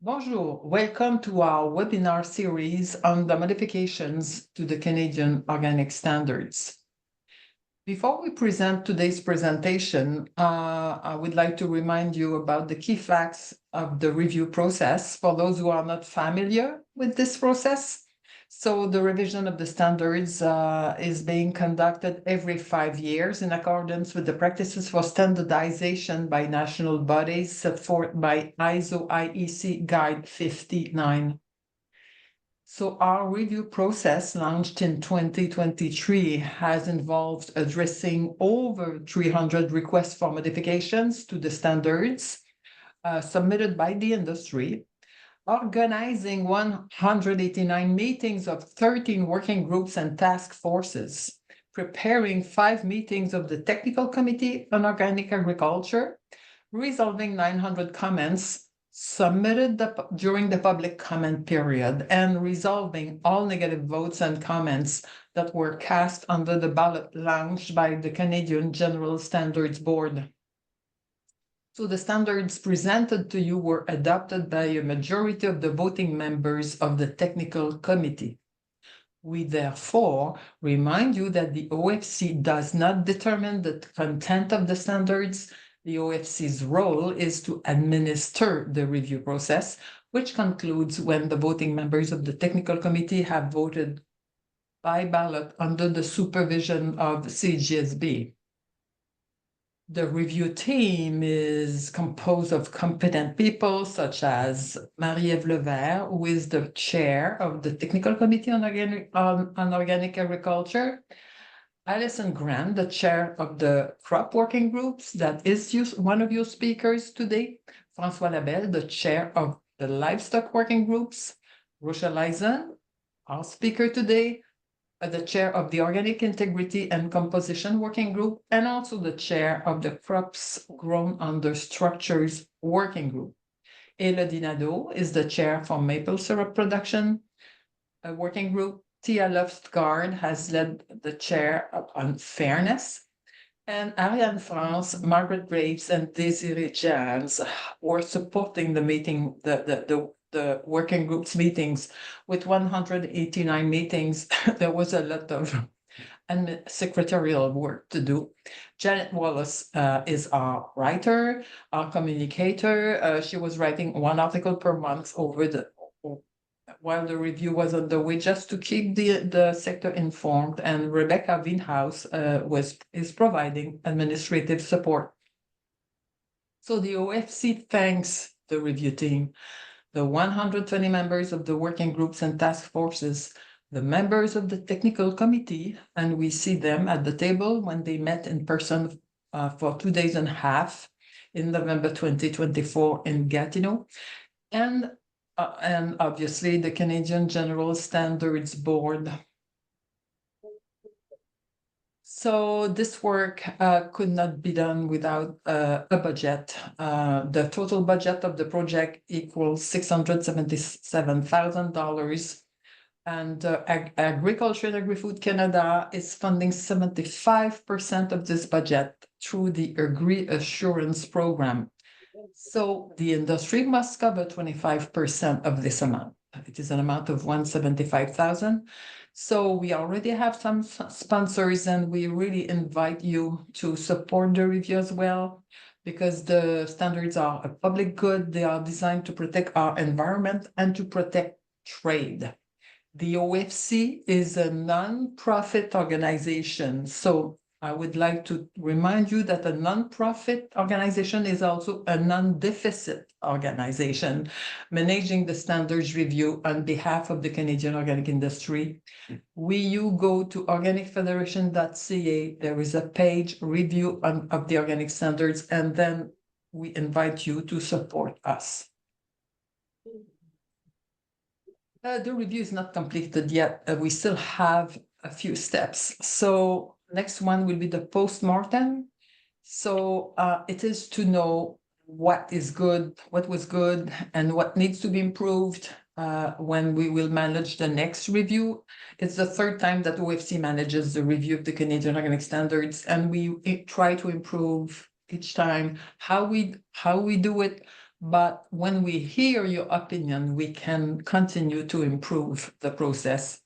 Bonjour, welcome to our webinar series on the modifications to the Canadian Organic Standards. Before we present today's presentation, I would like to remind you about the key facts of the review process for those who are not familiar with this process. So the revision of the standards is being conducted every 5 years in accordance with the practices for standardization by national bodies set forth by ISO IEC Guide 59. So our review process launched in 2023 has involved addressing over 300 requests for modifications to the standards submitted by the industry, organizing 189 meetings of 13 working groups and task forces, preparing 5 meetings of the Technical Committee on Organic Agriculture, resolving 900 comments submitted during the public comment period, and resolving all negative votes and comments that were cast under the ballot launched by the Canadian General Standards Board. So the standards presented to you were adopted by a majority of the voting members of the Technical Committee. We therefore remind you that the OFC does not determine the content of the standards. The OFC's role is to administer the review process, which concludes when the voting members of the Technical Committee have voted by ballot under the supervision of CGSB. The review team is composed of competent people such as Marie-Ève Levert, who is the chair of the Technical Committee on Organic Agriculture, Alison Grant, the chair of the crop working groups, that is one of your speakers today, François Labelle, the chair of the livestock working groups, Rochelle Eisen, our speaker today, the chair of the Organic Integrity and Composition Working Group, and also the chair of the Crops Grown Under Structures Working Group. Elodie Nadeau is the chair for Maple Syrup Production Working Group. Tia Lofsgaard has led the chair on Fairness. And Ariane France, Margaret Graves, and Desiree Jans were supporting the meeting, the working groups meetings. With 189 meetings, there was a lot of secretarial work to do. Janet Wallace is our writer, our communicator. She was writing 1 article per month while the review was underway, just to keep the sector informed. And Rebecca Wienhaus is providing administrative support. So the OFC thanks the review team, the 120 members of the working groups and task forces, the members of the Technical Committee, and we see them at the table when they met in person for 2.5 days in November 2024 in Gatineau, and obviously the Canadian General Standards Board. So this work could not be done without a budget. The total budget of the project equals $677,000, and Agriculture and Agri-Food Canada is funding 75% of this budget through the Agri Assurance Program. So the industry must cover 25% of this amount. It is an amount of $175,000. So we already have some sponsors, and we really invite you to support the review as well, because the standards are a public good. They are designed to protect our environment and to protect trade. The OFC is a non-profit organization. So I would like to remind you that a non-profit organization is also a non-deficit organization, managing the standards review on behalf of the Canadian organic industry. You go to organicfederation.ca, there is a page review of the organic standards, and then we invite you to support us. The review is not completed yet. We still have a few steps. So next one will be the post-mortem. So it is to know what is good, what was good, and what needs to be improved when we will manage the next review. It's the 3rd time that OFC manages the review of the Canadian Organic Standards, and we try to improve each time how we do it, But when we hear your opinion, we can continue to improve the process.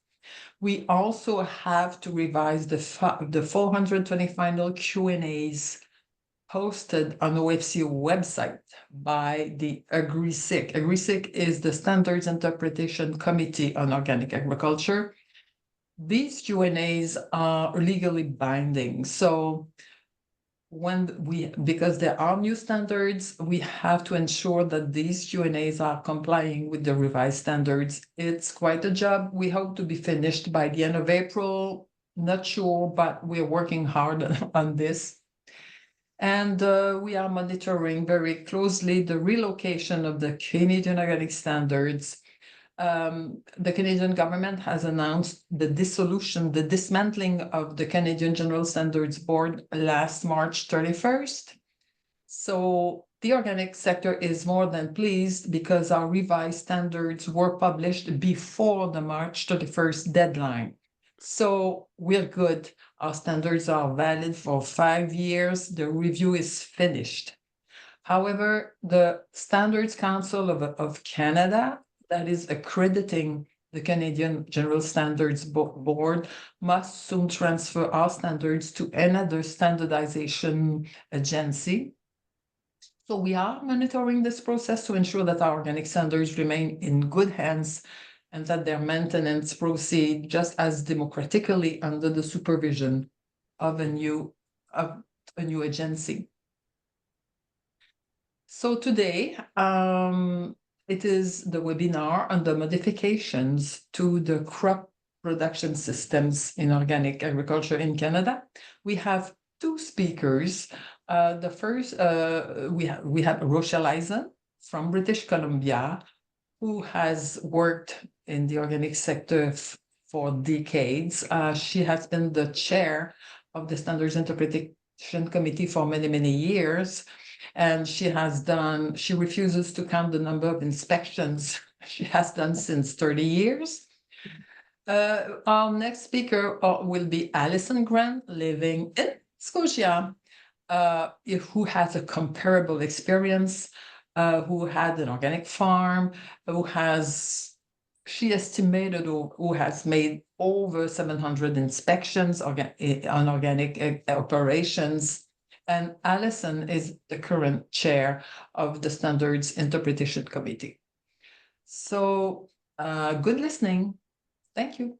We also have to revise the 420 final Q&As posted on OFC website by the AgriSIC. AgriSIC is the Standards Interpretation Committee on Organic Agriculture. These Q&As are legally binding. So because there are new standards, we have to ensure that these Q&As are complying with the revised standards. It's quite a job. We hope to be finished by the end of April. Not sure, but we're working hard on this. And we are monitoring very closely the relocation of the Canadian organic standards. The Canadian government has announced the dismantling of the Canadian General Standards Board last March 31st. So the organic sector is more than pleased because our revised standards were published before the March 31st deadline. So we're good. Our standards are valid for 5 years. The review is finished. However, the Standards Council of Canada, that is accrediting the Canadian General Standards Board, must soon transfer our standards to another standardization agency. So we are monitoring this process to ensure that our organic standards remain in good hands and that their maintenance proceed just as democratically under the supervision of a new agency. So today, it is the webinar on the modifications to the crop production systems in organic agriculture in Canada. We have 2 speakers. The first, we have Rochelle Eisen from British Columbia, who has worked in the organic sector for decades. She has been the chair of the Standards Interpretation Committee for many, many years. And she refuses to count the number of inspections she has done since 30 years. Our next speaker will be Alison Grant, living in Scotia, who has a comparable experience, who had an organic farm, who has made over 700 inspections on organic operations. And Alison is the current chair of the Standards Interpretation Committee. So good listening. Thank you.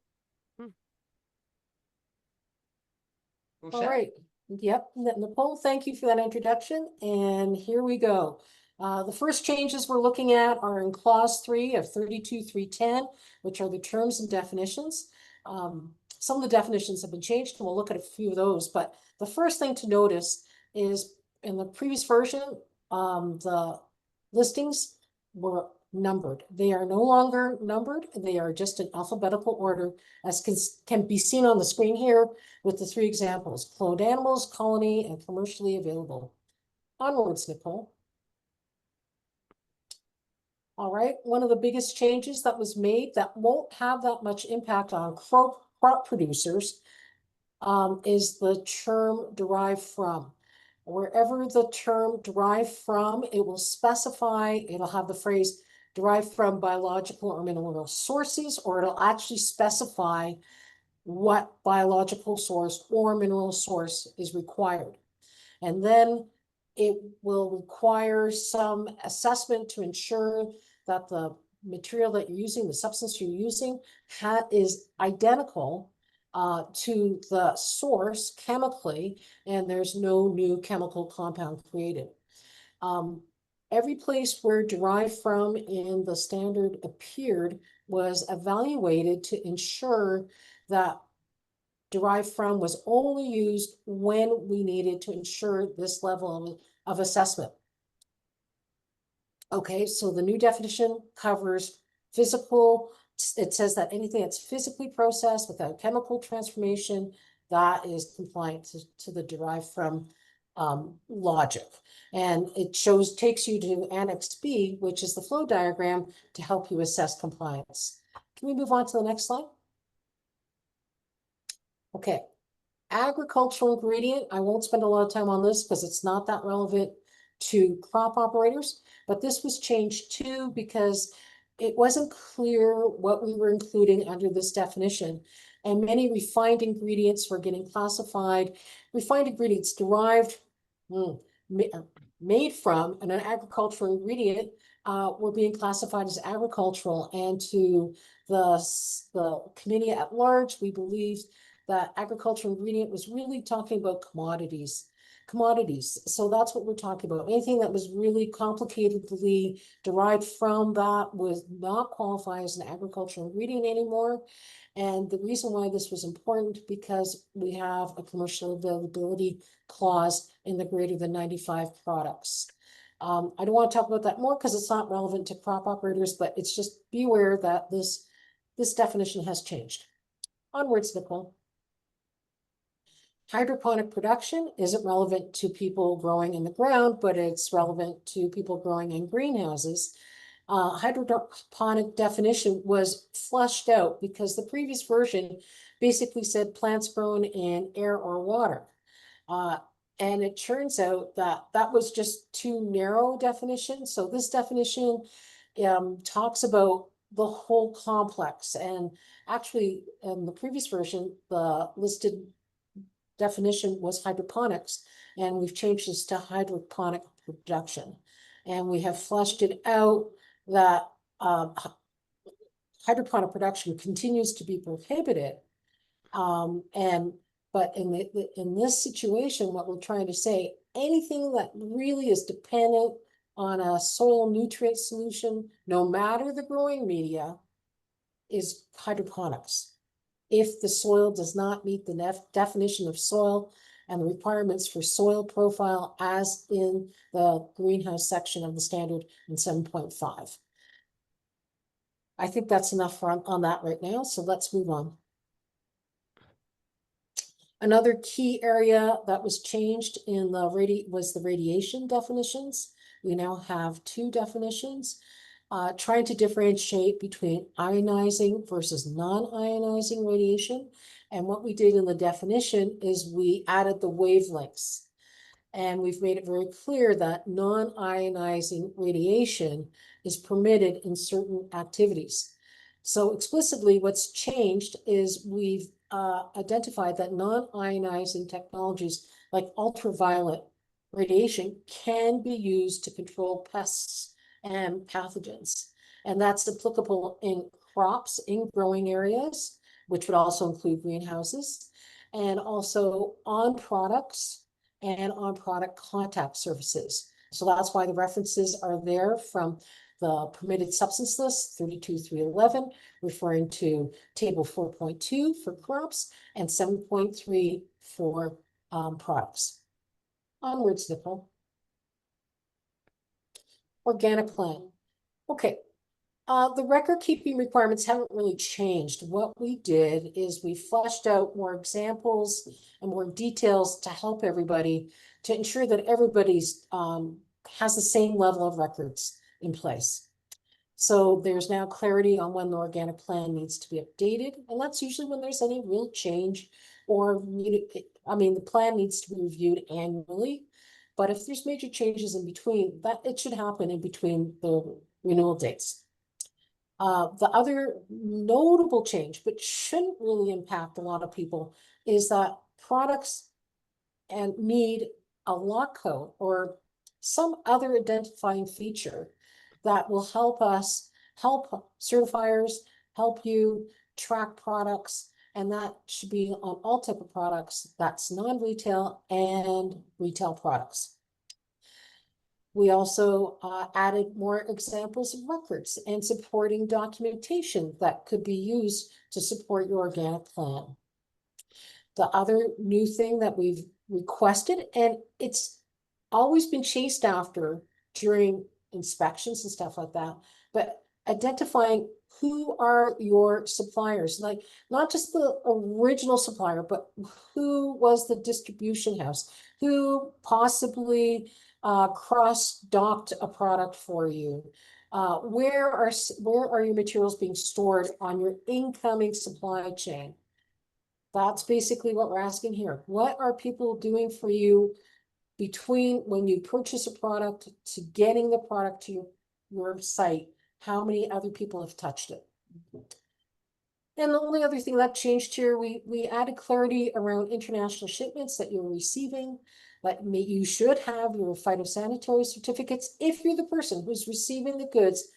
All right. Yep. Nicole, thank you for that introduction. And here we go. The first changes we're looking at are in Clause 3 of 32.310, which are the terms and definitions. Some of the definitions have been changed, and we'll look at a few of those. But the first thing to notice is in the previous version, the listings were numbered. They are no longer numbered. They are just in alphabetical order, as can be seen on the screen here with the 3 examples: cloned animals, colony, and commercially available. Onwards, Nicole. All right, one of the biggest changes that was made that won't have that much impact on crop producers is the term derived from. Wherever the term derived from, it will specify, it'll have the phrase derived from biological or mineral sources, or it'll actually specify what biological source or mineral source is required. And then it will require some assessment to ensure that the material that you're using, the substance you're using, is identical to the source chemically, and there's no new chemical compound created. Every place where derived from in the standard appeared was evaluated to ensure that derived from was only used when we needed to ensure this level of assessment. Okay, so the new definition covers physical. It says that anything that's physically processed without chemical transformation, that is compliant to the derived from logic. And it takes you to Annex B, which is the flow diagram to help you assess compliance. Can we move on to the next slide? Okay, agricultural ingredient. I won't spend a lot of time on this because it's not that relevant to crop operators, but this was changed too because it wasn't clear what we were including under this definition. And many refined ingredients were getting classified, refined ingredients derived, made from an agricultural ingredient were being classified as agricultural. And to the committee at large, we believed that agricultural ingredient was really talking about commodities. So that's what we're talking about. Anything that was really complicatedly derived from that was not qualify as an agricultural ingredient anymore. And the reason why this was important, because we have a commercial availability clause in the greater than 95 products. I don't want to talk about that more because it's not relevant to crop operators, but it's just be aware that this definition has changed. Onwards, Nicole. Hydroponic production isn't relevant to people growing in the ground, but it's relevant to people growing in greenhouses. Hydroponic definition was flushed out because the previous version basically said plants grown in air or water. And it turns out that that was just too narrow definition. So this definition talks about the whole complex. And actually, in the previous version, the listed definition was hydroponics, and we've changed this to hydroponic production. And we have fleshed it out that hydroponic production continues to be prohibited. But in this situation, what we're trying to say, anything that really is dependent on a soil nutrient solution, no matter the growing media, is hydroponics. If the soil does not meet the definition of soil and the requirements for soil profile as in the greenhouse section of the standard in 7.5. I think that's enough on that right now, so let's move on. Another key area that was changed in the radiation definitions. We now have two definitions. Trying to differentiate between ionizing versus non-ionizing radiation. And what we did in the definition is we added the wavelengths. And we've made it very clear that non-ionizing radiation is permitted in certain activities. So explicitly, what's changed is we've identified that non-ionizing technologies like ultraviolet radiation can be used to control pests and pathogens. And that's applicable in crops in growing areas, which would also include greenhouses, and also on products and on product contact surfaces. So that's why the references are there from the permitted substance list 32.311, referring to table 4.2 for crops and 7.3 for products. Onwards, Nicole. Organic plant. Okay, the record keeping requirements haven't really changed. What we did is we fleshed out more examples and more details to help everybody, to ensure that everybody's has the same level of records in place. So there's now clarity on when the organic plan needs to be updated, and that's usually when there's any real change, or the plan needs to be reviewed annually. But if there's major changes in between, that it should happen in between the renewal dates. The other notable change, but shouldn't really impact a lot of people, is that products need a lot code or some other identifying feature that will help certifiers, help you track products, and that should be on all type of products. That's non-retail and retail products. We also added more examples of records and supporting documentation that could be used to support your organic plan. The other new thing that we've requested, and it's always been chased after during inspections and stuff like that, but identifying who are your suppliers, like not just the original supplier, but who was the distribution house, who possibly cross-docked a product for you. Where are your materials being stored on your incoming supply chain? That's basically what we're asking here. What are people doing for you between when you purchase a product to getting the product to your site, how many other people have touched it. And the only other thing that changed here, we added clarity around international shipments that you're receiving. You should have your phytosanitary certificates if you're the person who's receiving the goods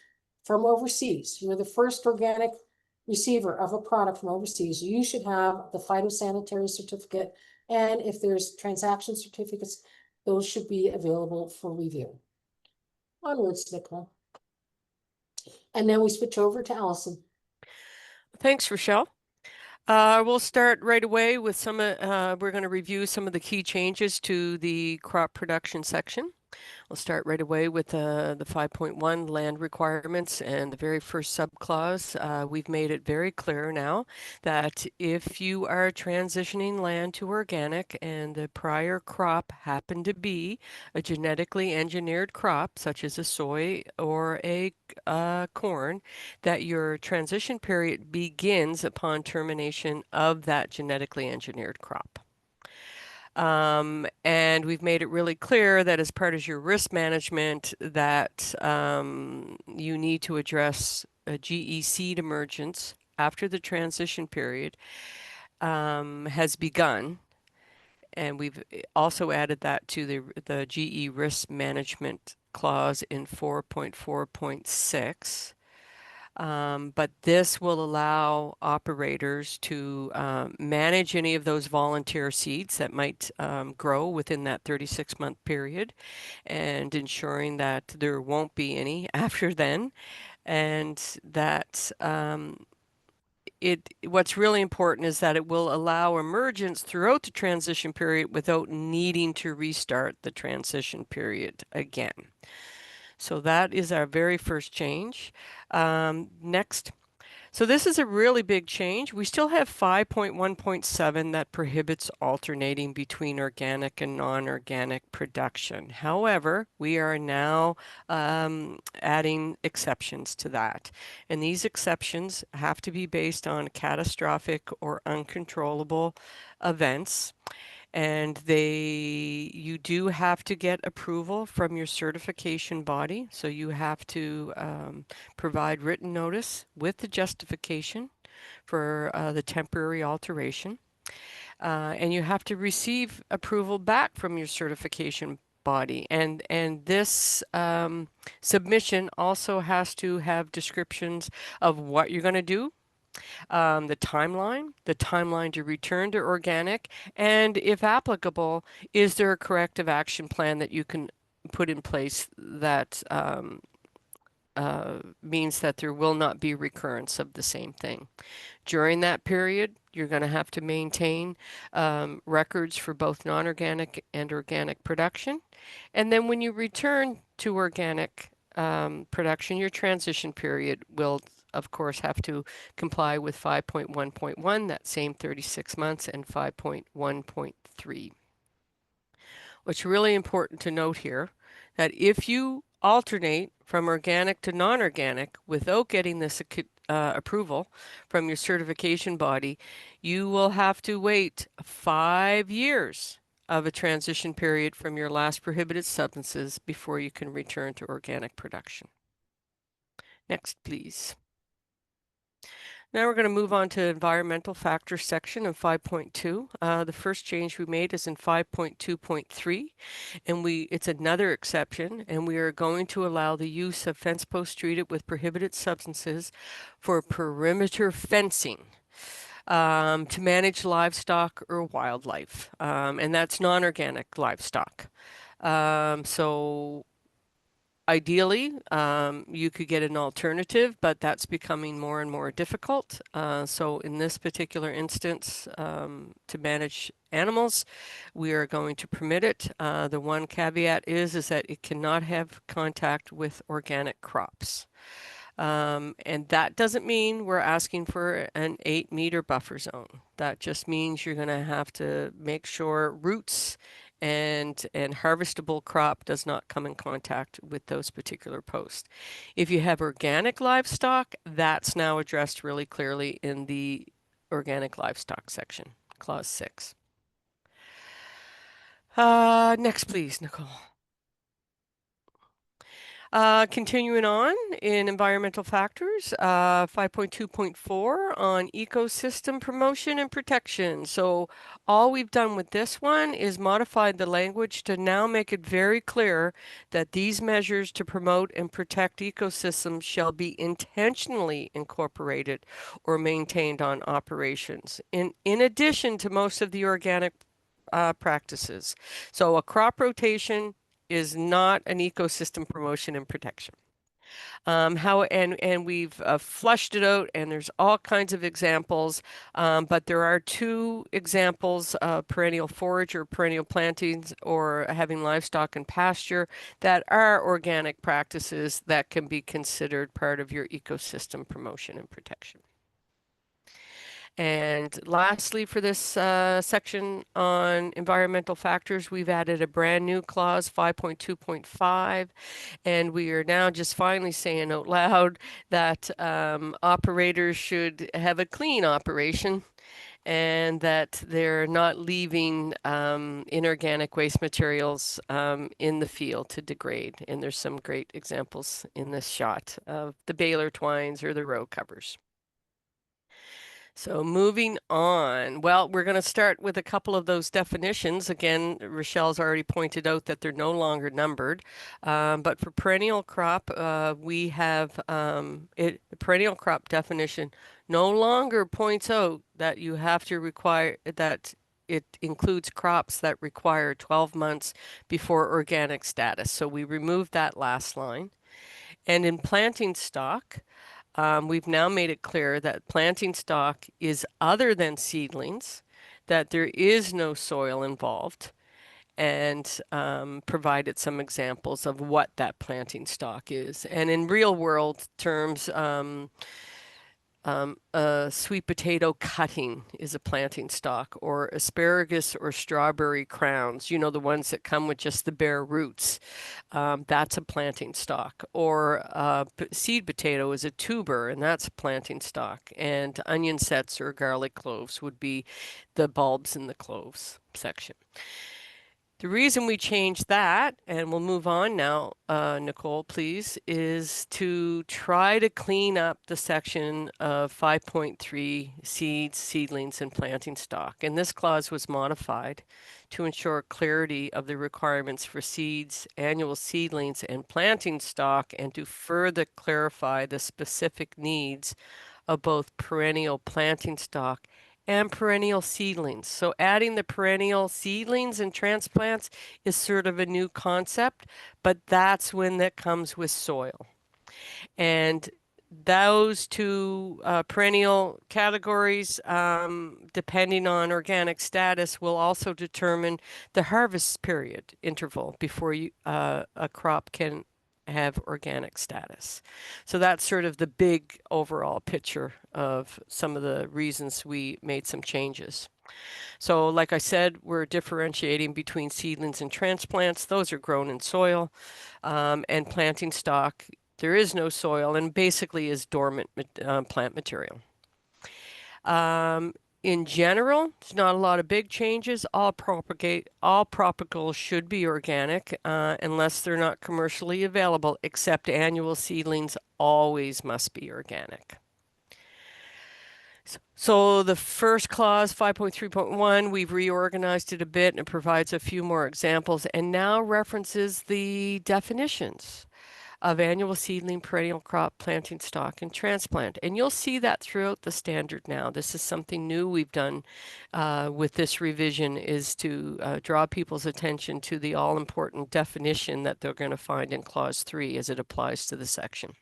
from overseas. You're the first organic receiver of a product from overseas. You should have the phytosanitary certificate. And if there's transaction certificates, those should be available for review. Onwards, Nicola. And then we switch over to Allison. Thanks, Rochelle. We'll start right away with we're going to review some of the key changes to the crop production section. We'll start right away with the 5.1 land requirements and the very first subclause. We've made it very clear now that if you are transitioning land to organic and the prior crop happened to be a genetically engineered crop, such as a soy or a corn, that your transition period begins upon termination of that genetically engineered crop. And we've made it really clear that as part of your risk management that you need to address a GE seed emergence after the transition period has begun. And we've also added that to the GE risk management clause in 4.4.6. But this will allow operators to manage any of those volunteer seeds that might grow within that 36-month period, and ensuring that there won't be any after then, and that what's really important is that it will allow emergence throughout the transition period without needing to restart the transition period again. So that is our very first change. Next. So this is a really big change. We still have 5.1.7 that prohibits alternating between organic and non-organic production. However, we are now adding exceptions to that. And these exceptions have to be based on catastrophic or uncontrollable events. And you do have to get approval from your certification body. So you have to provide written notice with the justification for the temporary alteration. And you have to receive approval back from your certification body. And this submission also has to have descriptions of what you're going to do, the timeline to return to organic, and if applicable, is there a corrective action plan that you can put in place that means that there will not be recurrence of the same thing. During that period, you're going to have to maintain records for both non-organic and organic production. And then when you return to organic production, your transition period will of course have to comply with 5.1.1, that same 36 months, and 5.1.3. What's really important to note here, that if you alternate from organic to non-organic without getting this approval from your certification body, you will have to wait 5 years of a transition period from your last prohibited substances before you can return to organic production. Next, please. Now we're going to move on to environmental factors section of 5.2. The first change we made is in 5.2.3, and it's another exception, and we are going to allow the use of fence posts treated with prohibited substances for perimeter fencing to manage livestock or wildlife, and that's non-organic livestock. So ideally, you could get an alternative, but that's becoming more and more difficult. So in this particular instance, to manage animals, we are going to permit it. The one caveat is that it cannot have contact with organic crops. And that doesn't mean we're asking for an 8-meter buffer zone. That just means you're going to have to make sure roots and harvestable crop does not come in contact with those particular posts. If you have organic livestock, that's now addressed really clearly in the organic livestock section, clause 6. Next, please, Nicole. Continuing on in environmental factors, 5.2.4 on ecosystem promotion and protection. So all we've done with this one is modified the language to now make it very clear that these measures to promote and protect ecosystems shall be intentionally incorporated or maintained on operations, in addition to most of the organic practices. So a crop rotation is not an ecosystem promotion and protection. And we've flushed it out, and there's all kinds of examples, but there are two examples: perennial forage or perennial plantings, or having livestock and pasture, that are organic practices that can be considered part of your ecosystem promotion and protection. And lastly, for this section on environmental factors, we've added a brand new clause, 5.2.5, and we are now just finally saying out loud that operators should have a clean operation and that they're not leaving inorganic waste materials in the field to degrade. And there's some great examples in this shot of the baler twines or the row covers. So moving on, well, we're going to start with a couple of those definitions. Again, Rochelle's already pointed out that they're no longer numbered. But for perennial crop, we have the perennial crop definition no longer points out that you have to require that it includes crops that require 12 months before organic status. So we removed that last line. And in planting stock, we've now made it clear that planting stock is other than seedlings, that there is no soil involved, and provided some examples of what that planting stock is. And in real world terms, a sweet potato cutting is a planting stock, or asparagus or strawberry crowns, you know, the ones that come with just the bare roots. That's a planting stock. Or seed potato is a tuber, and that's a planting stock. And onion sets or garlic cloves would be the bulbs in the cloves section. The reason we changed that, and we'll move on now, Nicole, please, is to try to clean up the section of 5.3 seeds, seedlings, and planting stock. And this clause was modified to ensure clarity of the requirements for seeds, annual seedlings, and planting stock, and to further clarify the specific needs of both perennial planting stock and perennial seedlings. So adding the perennial seedlings and transplants is sort of a new concept, but that's when that comes with soil. And those two perennial categories, depending on organic status, will also determine the harvest period interval before a crop can have organic status. So that's sort of the big overall picture of some of the reasons we made some changes. So like I said, we're differentiating between seedlings and transplants. Those are grown in soil, and planting stock. There is no soil and basically is dormant plant material. In general, there's not a lot of big changes. All propagals should be organic unless they're not commercially available, except annual seedlings always must be organic. So the first clause, 5.3.1, we've reorganized it a bit and it provides a few more examples and now references the definitions of annual seedling, perennial crop, planting stock, and transplant. And you'll see that throughout the standard now. This is something new we've done with this revision, is to draw people's attention to the all-important definition that they're going to find in Clause 3 as it applies to the section.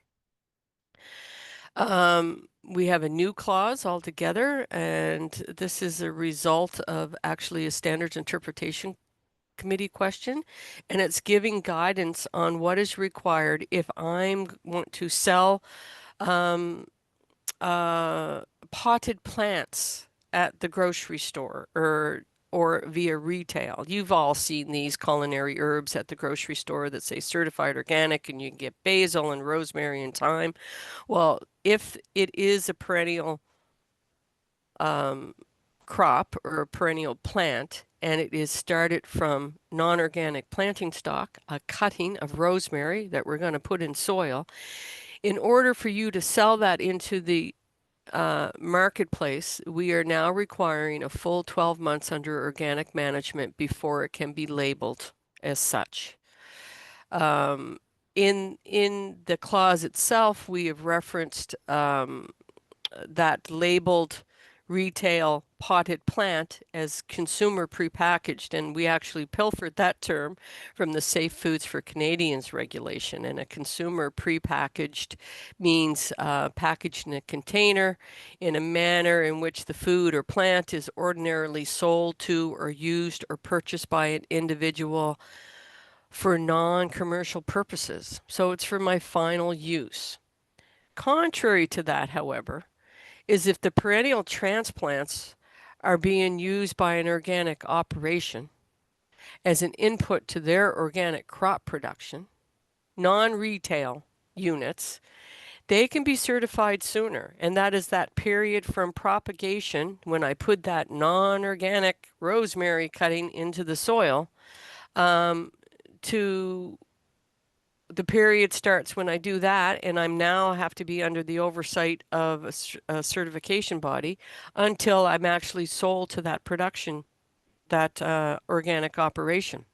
We have a new clause altogether, and this is a result of actually a standards interpretation committee question, and it's giving guidance on what is required if I want to sell potted plants at the grocery store or via retail. You've all seen these culinary herbs at the grocery store that say certified organic, and you can get basil and rosemary and thyme. Well, if it is a perennial crop or a perennial plant, and it is started from non-organic planting stock, a cutting of rosemary that we're going to put in soil, in order for you to sell that into the marketplace, we are now requiring a full 12 months under organic management before it can be labeled as such. In the clause itself, we have referenced that labeled retail potted plant as consumer prepackaged, and we actually pilfered that term from the Safe Foods for Canadians regulation. And a consumer prepackaged means packaged in a container in a manner in which the food or plant is ordinarily sold to or used or purchased by an individual for non-commercial purposes. So it's for my final use. Contrary to that, however, is if the perennial transplants are being used by an organic operation as an input to their organic crop production, non-retail units, they can be certified sooner. And that is that period from propagation, when I put that non-organic rosemary cutting into the soil, to the period starts when I do that, and I'm now have to be under the oversight of a certification body until I'm actually sold to that production, that organic operation,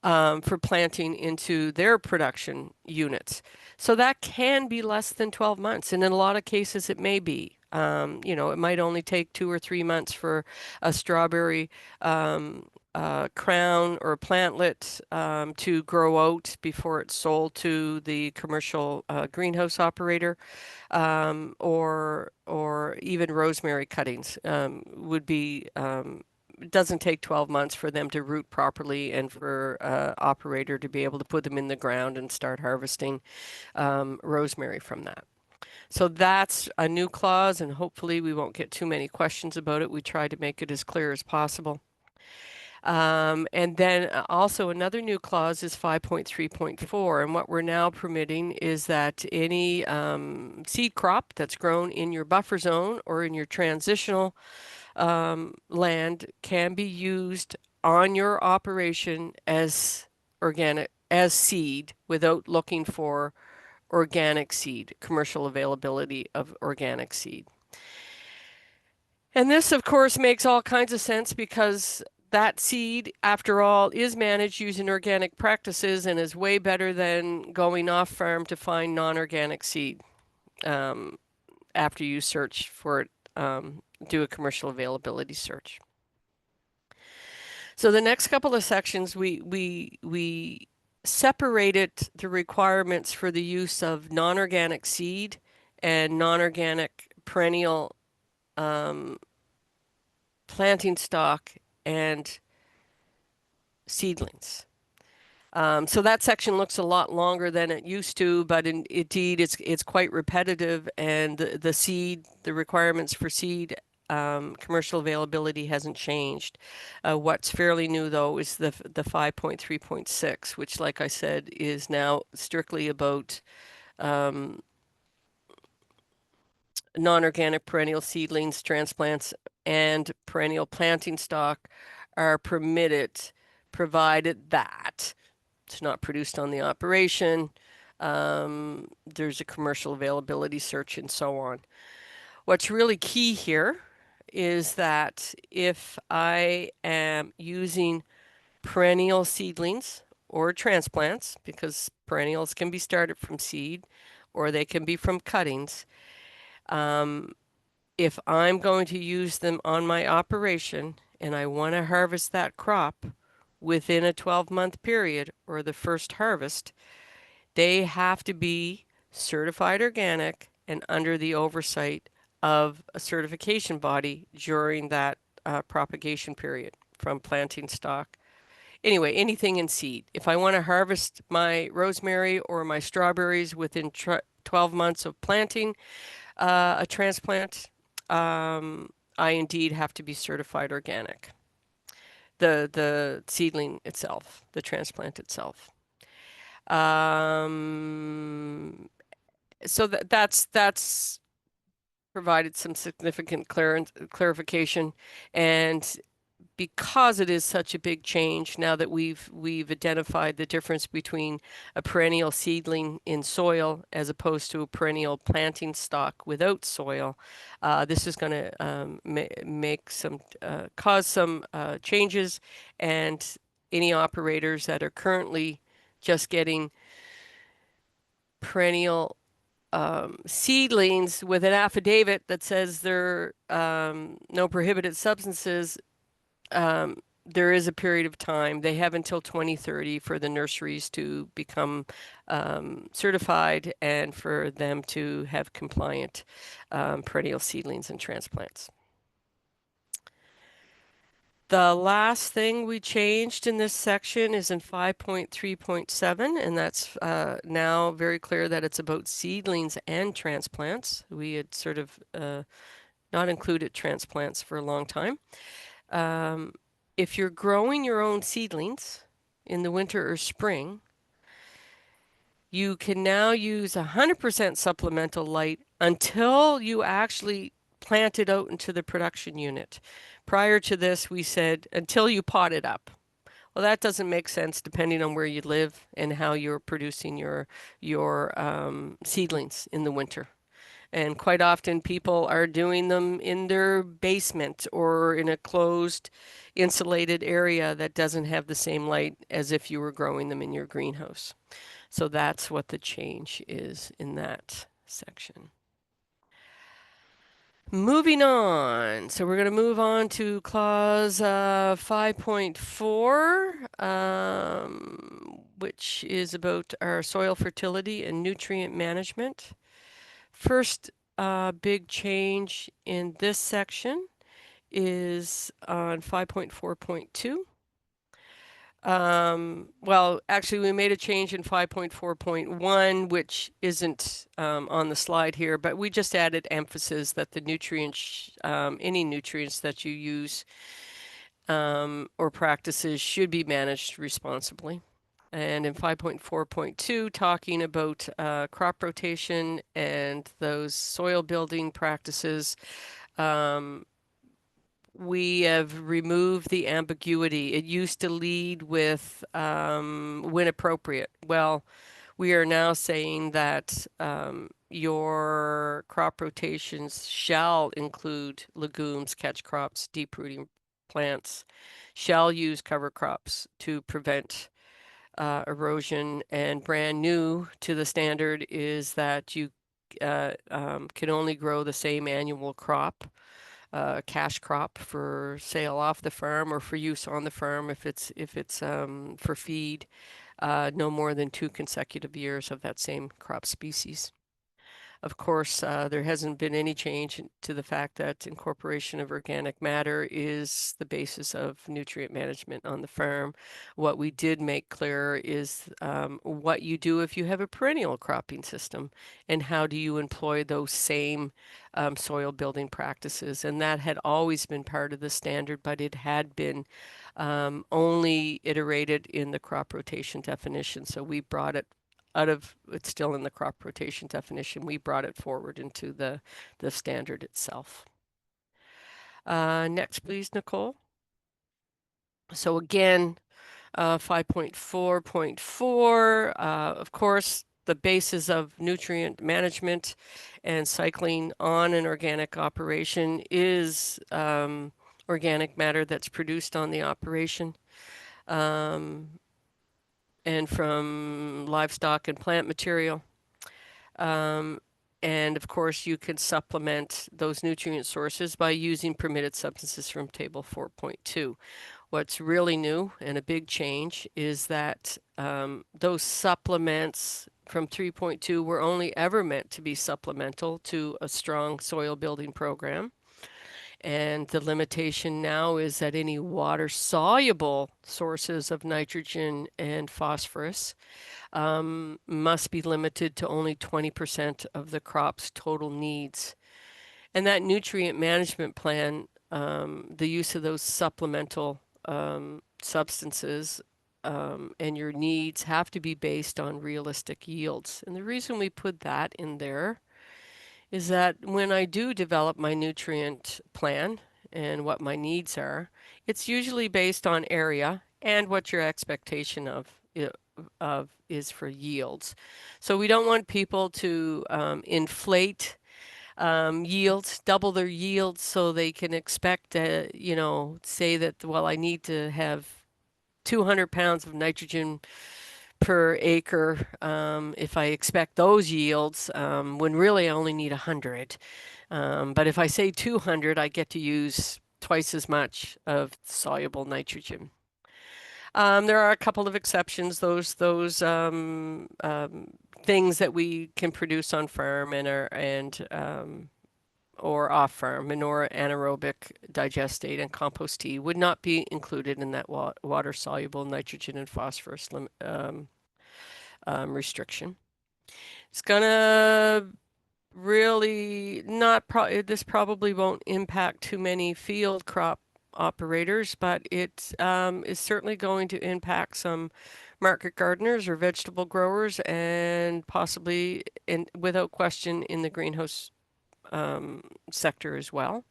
for planting into their production units. So that can be less than 12 months, and in a lot of cases it may be. You know, it might only take 2 or 3 months for a strawberry crown or plantlet to grow out before it's sold to the commercial greenhouse operator, or even rosemary cuttings would be. It doesn't take 12 months for them to root properly and for operator to be able to put them in the ground and start harvesting rosemary from that. So that's a new clause, and hopefully we won't get too many questions about it. We tried to make it as clear as possible. And then also another new clause is 5.3.4, and what we're now permitting is that any seed crop that's grown in your buffer zone or in your transitional land can be used on your operation as organic, as seed, without looking for organic seed, commercial availability of organic seed. And this, of course, makes all kinds of sense because that seed, after all, is managed using organic practices and is way better than going off farm to find non-organic seed after you search for it, do a commercial availability search. So the next couple of sections, we separated the requirements for the use of non-organic seed and non-organic perennial planting stock and seedlings. So that section looks a lot longer than it used to, but indeed it's quite repetitive, and the requirements for seed commercial availability hasn't changed. What's fairly new though is the 5.3.6, which, like I said, is now strictly about non-organic perennial seedlings, transplants, and perennial planting stock are permitted, provided that it's not produced on the operation, there's a commercial availability search, and so on. What's really key here is that if I am using perennial seedlings or transplants, because perennials can be started from seed or they can be from cuttings, if I'm going to use them on my operation and I want to harvest that crop within a 12-month period or the first harvest, they have to be certified organic and under the oversight of a certification body during that propagation period from planting stock. Anyway, anything in seed. If I want to harvest my rosemary or my strawberries within 12 months of planting a transplant, I indeed have to be certified organic. The seedling itself, the transplant itself. So that's provided some significant clarification, and because it is such a big change, now that we've identified the difference between a perennial seedling in soil as opposed to a perennial planting stock without soil, this is going to make some cause some changes, and any operators that are currently just getting perennial seedlings with an affidavit that says they're no prohibited substances, there is a period of time. They have until 2030 for the nurseries to become certified and for them to have compliant perennial seedlings and transplants. The last thing we changed in this section is in 5.3.7, and that's now very clear that it's about seedlings and transplants. We had sort of not included transplants for a long time. If you're growing your own seedlings in the winter or spring, you can now use 100% supplemental light until you actually plant it out into the production unit. Prior to this, we said until you pot it up. Well, that doesn't make sense depending on where you live and how you're producing your seedlings in the winter. And quite often people are doing them in their basement or in a closed, insulated area that doesn't have the same light as if you were growing them in your greenhouse. So that's what the change is in that section. Moving on. So we're going to move on to clause 5.4, which is about our soil fertility and nutrient management. First big change in this section is on 5.4.2. Well, actually, we made a change in 5.4.1, which isn't on the slide here, but we just added emphasis that the nutrients, any nutrients that you use or practices should be managed responsibly. And in 5.4.2, talking about crop rotation and those soil building practices, we have removed the ambiguity. It used to lead with when appropriate. Well, we are now saying that your crop rotations shall include legumes, catch crops, deep rooting plants, shall use cover crops to prevent erosion, and brand new to the standard is that you can only grow the same annual crop, cash crop for sale off the farm or for use on the farm if it's for feed, no more than 2 consecutive years of that same crop species. Of course, there hasn't been any change to the fact that incorporation of organic matter is the basis of nutrient management on the farm. What we did make clear is what you do if you have a perennial cropping system and how do you employ those same soil building practices. And that had always been part of the standard, but it had been only iterated in the crop rotation definition. So we brought it it's still in the crop rotation definition. We brought it forward into the standard itself. Next, please, Nicole. So again, 5.4.4, of course, the basis of nutrient management and cycling on an organic operation is organic matter that's produced on the operation. And from livestock and plant material. And of course, you can supplement those nutrient sources by using permitted substances from table 4.2. What's really new and a big change is that those supplements from 3.2 were only ever meant to be supplemental to a strong soil building program. And the limitation now is that any water-soluble sources of nitrogen and phosphorus must be limited to only 20% of the crop's total needs. And that nutrient management plan, the use of those supplemental substances and your needs have to be based on realistic yields. And the reason we put that in there is that when I do develop my nutrient plan and what my needs are, it's usually based on area and what your expectation of is for yields. So we don't want people to inflate yields, double their yields, so they can expect, say that, well, I need to have 200 pounds of nitrogen per acre if I expect those yields, when really I only need 100. But if I say 200, I get to use twice as much of soluble nitrogen. There are a couple of exceptions. Those things that we can produce on farm or off farm, manure, anaerobic digestate, and compost tea would not be included in that water soluble nitrogen and phosphorus restriction. It's gonna really not this probably won't impact too many field crop operators, but it is certainly going to impact some market gardeners or vegetable growers, and possibly, without question, in the greenhouse sector as well.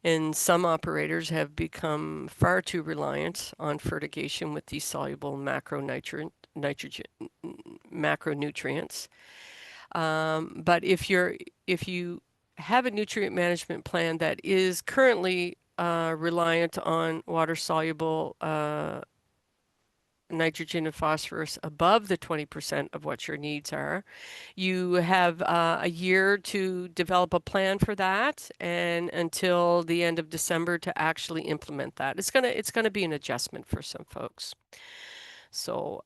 And some operators have become far too reliant on fertigation with these soluble macronutrients. But if you have a nutrient management plan that is currently reliant on water soluble nitrogen and phosphorus above the 20% of what your needs are, you have a year to develop a plan for that, and until the end of December to actually implement that. It's gonna be an adjustment for some folks. So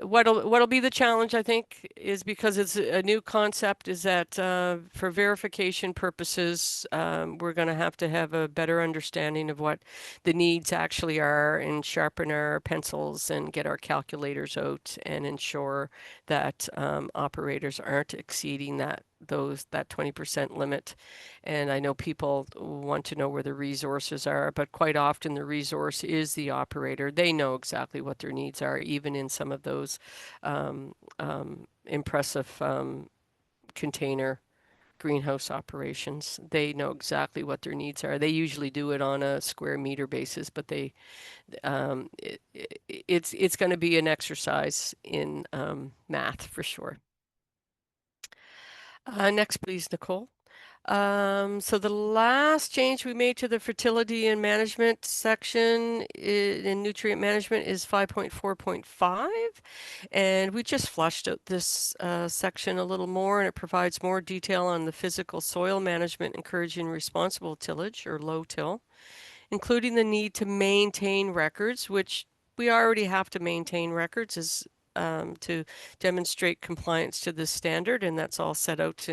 what'll be the challenge, I think, is because it's a new concept, is that for verification purposes, we're going to have a better understanding of what the needs actually are, and sharpen our pencils and get our calculators out and ensure that operators aren't exceeding that 20% limit. And I know people want to know where the resources are, but quite often the resource is the operator. They know exactly what their needs are, even in some of those impressive container greenhouse operations. They know exactly what their needs are. They usually do it on a square meter basis, but it's going to be an exercise in math for sure. Next, please, Nicole. So the last change we made to the fertility and management section in nutrient management is 5.4.5, and we just flushed out this section a little more, and it provides more detail on the physical soil management, encouraging responsible tillage or low till, including the need to maintain records, which we already have to maintain records to demonstrate compliance to this standard, and that's all set out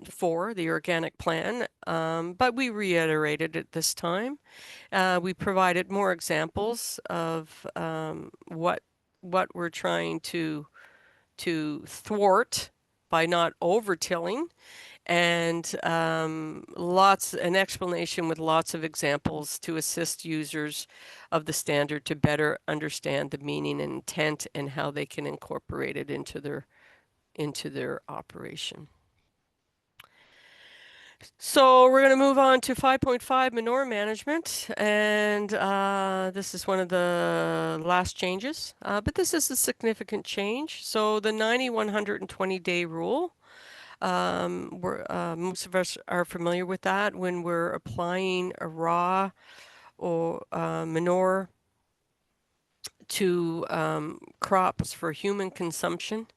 for the organic plan. But we reiterated it this time. We provided more examples of what we're trying to thwart by not over-tilling, and an explanation with lots of examples to assist users of the standard to better understand the meaning and intent, and how they can incorporate it into their operation. So we're going to move on to 5.5 manure management, and this is one of the last changes, but this is a significant change. So the 90-120 day rule, most of us are familiar with that when we're applying a raw or manure to crops for human consumption.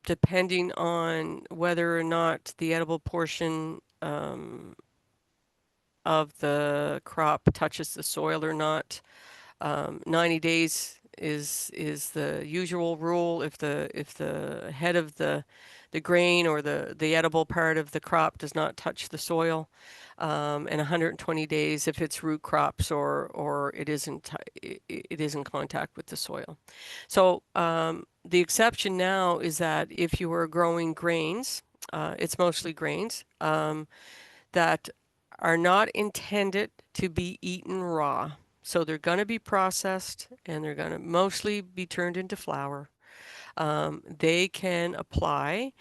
Depending on whether or not the edible portion of the crop touches the soil or not, 90 days is the usual rule. If the head of the grain or the edible part of the crop does not touch the soil, and 120 days if it's root crops or it is in contact with the soil. So the exception now is that if you are growing grains, it's mostly grains that are not intended to be eaten raw. So they're going to be processed, and they're going to mostly be turned into flour. they can apply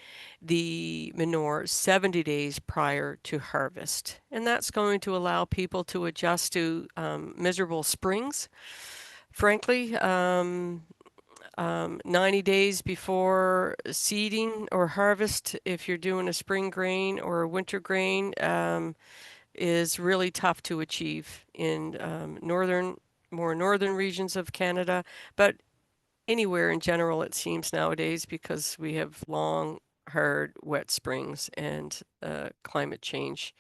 the manure 70 days prior to harvest. And that's going to allow people to adjust to miserable springs. Frankly, 90 days before seeding or harvest, if you're doing a spring grain or a winter grain, is really tough to achieve in more northern regions of Canada, but anywhere in general, it seems nowadays, because we have long, hard, wet springs, and climate change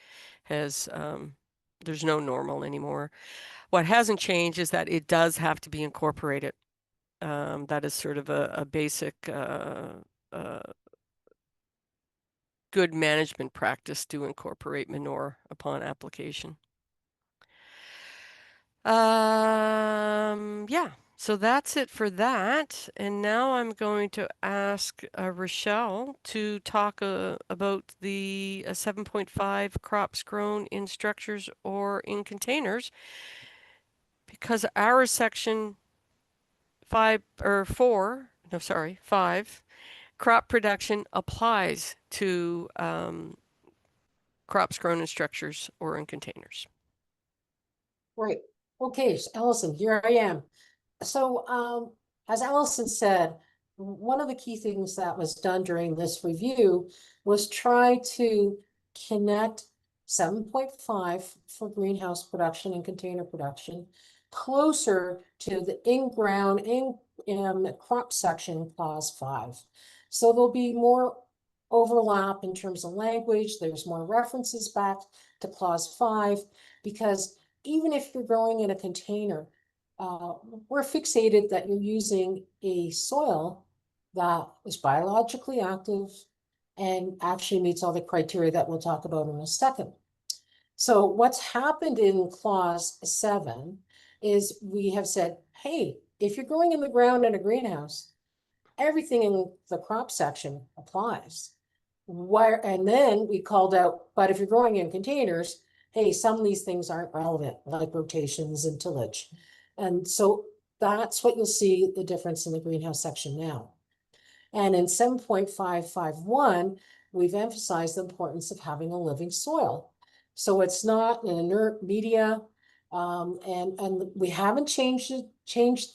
has, there's no normal anymore. What hasn't changed is that it does have to be incorporated. That is sort of a basic good management practice to incorporate manure upon application. Yeah, so that's it for that. And now I'm going to ask Rochelle to talk about the 7.5 crops grown in structures or in containers, because our section 5 or 4, no, sorry, 5, crop production applies to crops grown in structures or in containers. Right. Okay, so Allison, here I am. So, as Allison said, one of the key things that was done during this review was try to connect 7.5 for greenhouse production and container production closer to the in-ground in crop section clause 5. So there'll be more overlap in terms of language. There's more references back to clause 5, because even if you're growing in a container, we're fixated that you're using a soil that is biologically active and actually meets all the criteria that we'll talk about in a second. So what's happened in clause 7 is we have said, hey, if you're growing in the ground in a greenhouse, everything in the crop section applies. And then we called out, but if you're growing in containers, hey, some of these things aren't relevant, like rotations and tillage. And so that's what you'll see the difference in the greenhouse section now. And in 7.551, we've emphasized the importance of having a living soil. So it's not an inert media, and we haven't changed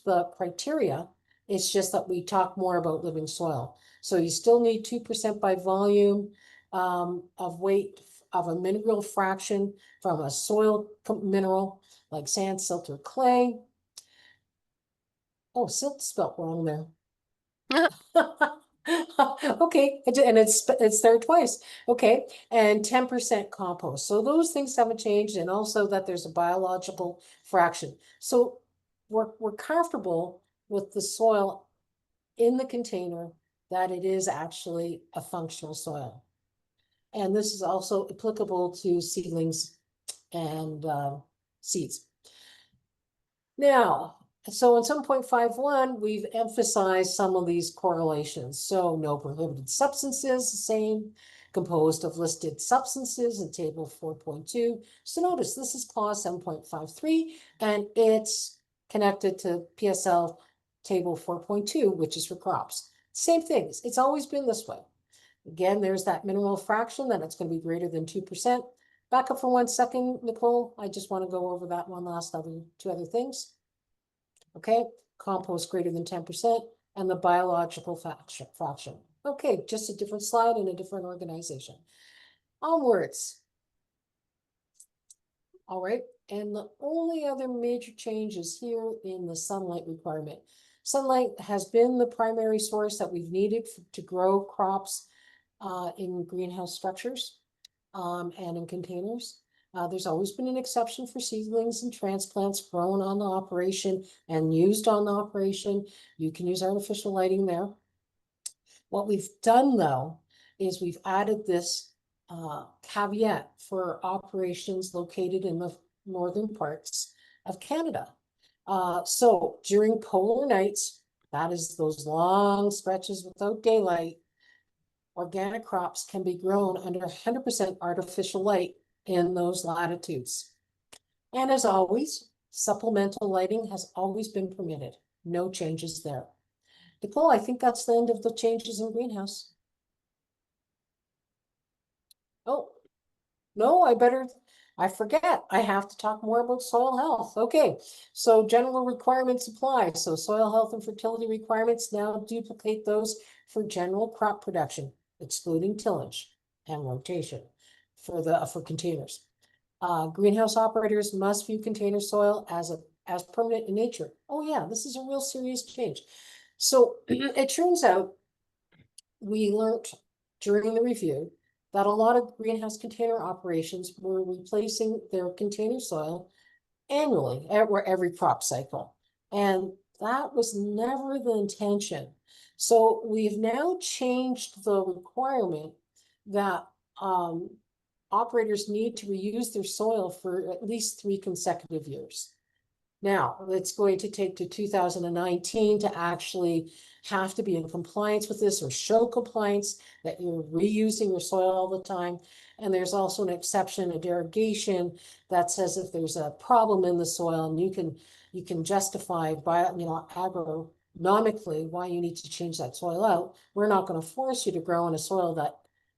the criteria. It's just that we talk more about living soil. So you still need 2% by volume of weight of a mineral fraction from a soil mineral like sand, silt, or clay. Oh, silt spelled wrong there. Okay, and it's there twice. Okay, and 10% compost. So those things haven't changed, and also that there's a biological fraction. So we're comfortable with the soil in the container, that it is actually a functional soil. And this is also applicable to seedlings and seeds. Now, so in 7.51, we've emphasized some of these correlations. So no prohibited substances, the same, composed of listed substances in table 4.2. So notice this is clause 7.53, and it's connected to PSL table 4.2, which is for crops. Same things. It's always been this way. Again, there's that mineral fraction that it's going to be greater than 2%. Back up for 1 second, Nicole. I just want to go over that two other things. Okay, compost greater than 10% and the biological fraction. Okay, just a different slide and a different organization. Onwards. All right, and the only other major change is here in the sunlight requirement. Sunlight has been the primary source that we've needed to grow crops in greenhouse structures and in containers. There's always been an exception for seedlings and transplants grown on the operation and used on the operation. You can use artificial lighting there. What we've done, though, is we've added this caveat for operations located in the northern parts of Canada. So during polar nights, that is those long stretches without daylight, organic crops can be grown under 100% artificial light in those latitudes. And as always, supplemental lighting has always been permitted. No changes there. Nicole, I think that's the end of the changes in greenhouse. Oh, no, I forget. I have to talk more about soil health. Okay, so general requirements apply. So soil health and fertility requirements now duplicate those for general crop production, excluding tillage and rotation for containers. Greenhouse operators must view container soil as permanent in nature. Oh yeah, this is a real serious change. So it turns out we learned during the review that a lot of greenhouse container operations were replacing their container soil annually or every crop cycle. And that was never the intention. So we've now changed the requirement that operators need to reuse their soil for at least 3 consecutive years. Now, it's going to take to 2019 to actually have to be in compliance with this or show compliance that you're reusing your soil all the time. And there's also an exception, a derogation that says if there's a problem in the soil and you can justify by, agronomically why you need to change that soil out. We're not going to force you to grow in a soil that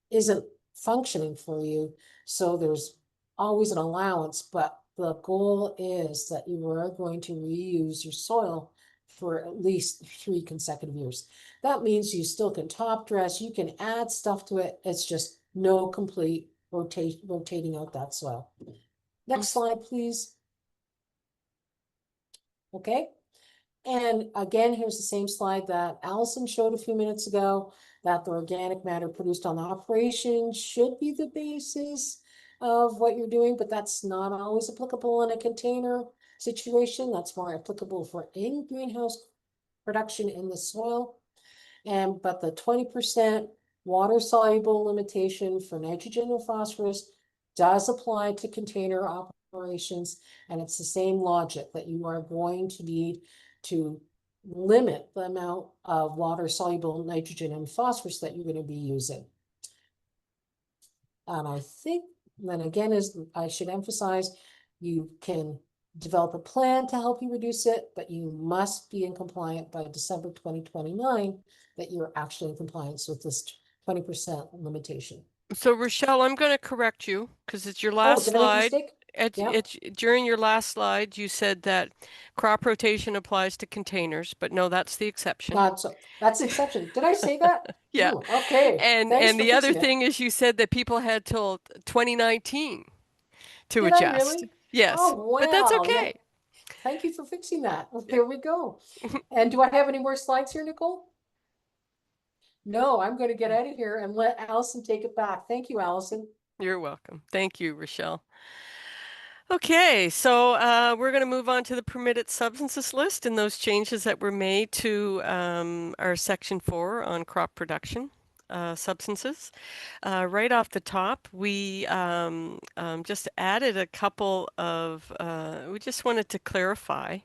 isn't functioning for you. So there's always an allowance, but the goal is that you are going to reuse your soil for at least 3 consecutive years. That means you still can top dress, you can add stuff to it. It's just no complete rotating out that soil. Next slide, please. Okay. And again, here's the same slide that Allison showed a few minutes ago, that the organic matter produced on the operation should be the basis of what you're doing, but that's not always applicable in a container situation. That's more applicable for in-greenhouse production in the soil. But the 20% water soluble limitation for nitrogen and phosphorus does apply to container operations. And it's the same logic that you are going to need to limit the amount of water soluble nitrogen and phosphorus that you're going to be using. And I think then again, as I should emphasize, you can develop a plan to help you reduce it, but you must be in compliant by December 2029 that you're actually in compliance with this 20% limitation. So Rochelle, I'm going to correct you because it's your Oh, last did I make a slide. mistake? Yeah. It's during your last slide, you said that crop rotation applies to containers, but no, that's the exception. Not so. That's the exception. Did I say that? Yeah. Okay. Thanks And for the other fixing it. thing is you said that people had till 2019 to Did I adjust. really? Yes, Oh, but that's wow. okay. Thank you for fixing that. There we go. And do I have any more slides here, Nicole? No, I'm going to get out of here and let Allison take it back. Thank you, Allison. You're welcome. Thank you, Rochelle. Okay, so we're going to move on to the permitted substances list and those changes that were made to our section 4 on crop production substances. Right off the top, we just added a couple of, we just wanted to clarify.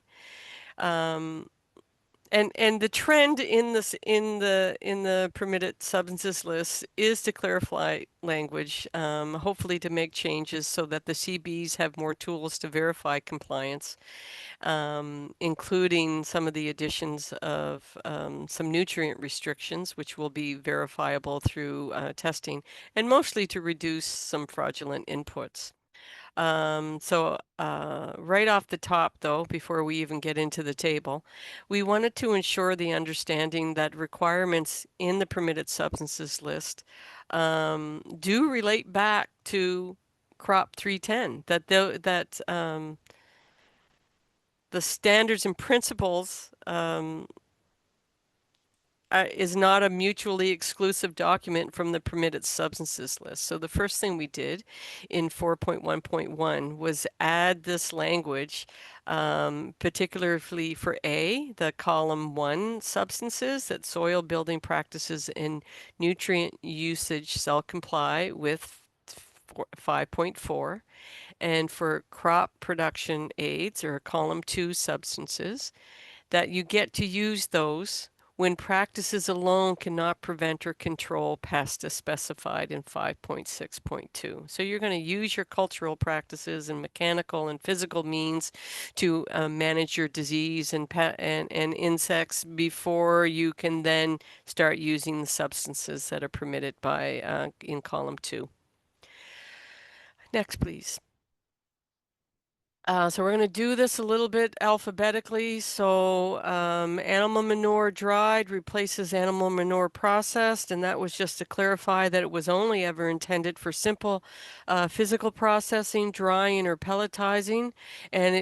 And the trend in this in the permitted substances list is to clarify language, hopefully to make changes so that the CBs have more tools to verify compliance, including some of the additions of some nutrient restrictions, which will be verifiable through testing, and mostly to reduce some fraudulent inputs. Right off the top, though, before we even get into the table, we wanted to ensure the understanding that requirements in the permitted substances list do relate back to Crop 310, the standards and principles is not a mutually exclusive document from the permitted substances list. So the first thing we did in 4.1.1 was add this language, particularly for A, the column 1 substances, that soil building practices and nutrient usage shall comply with 5.4. And for crop production aids, or column 2 substances, that you get to use those when practices alone cannot prevent or control pests as specified in 5.6.2. So you're going to use your cultural practices and mechanical and physical means to manage your disease and insects before you can then start using the substances that are permitted by in column 2. Next, please. So we're going to do this a little bit alphabetically. So animal manure dried replaces animal manure processed, and that was just to clarify that it was only ever intended for simple physical processing, drying, or pelletizing, and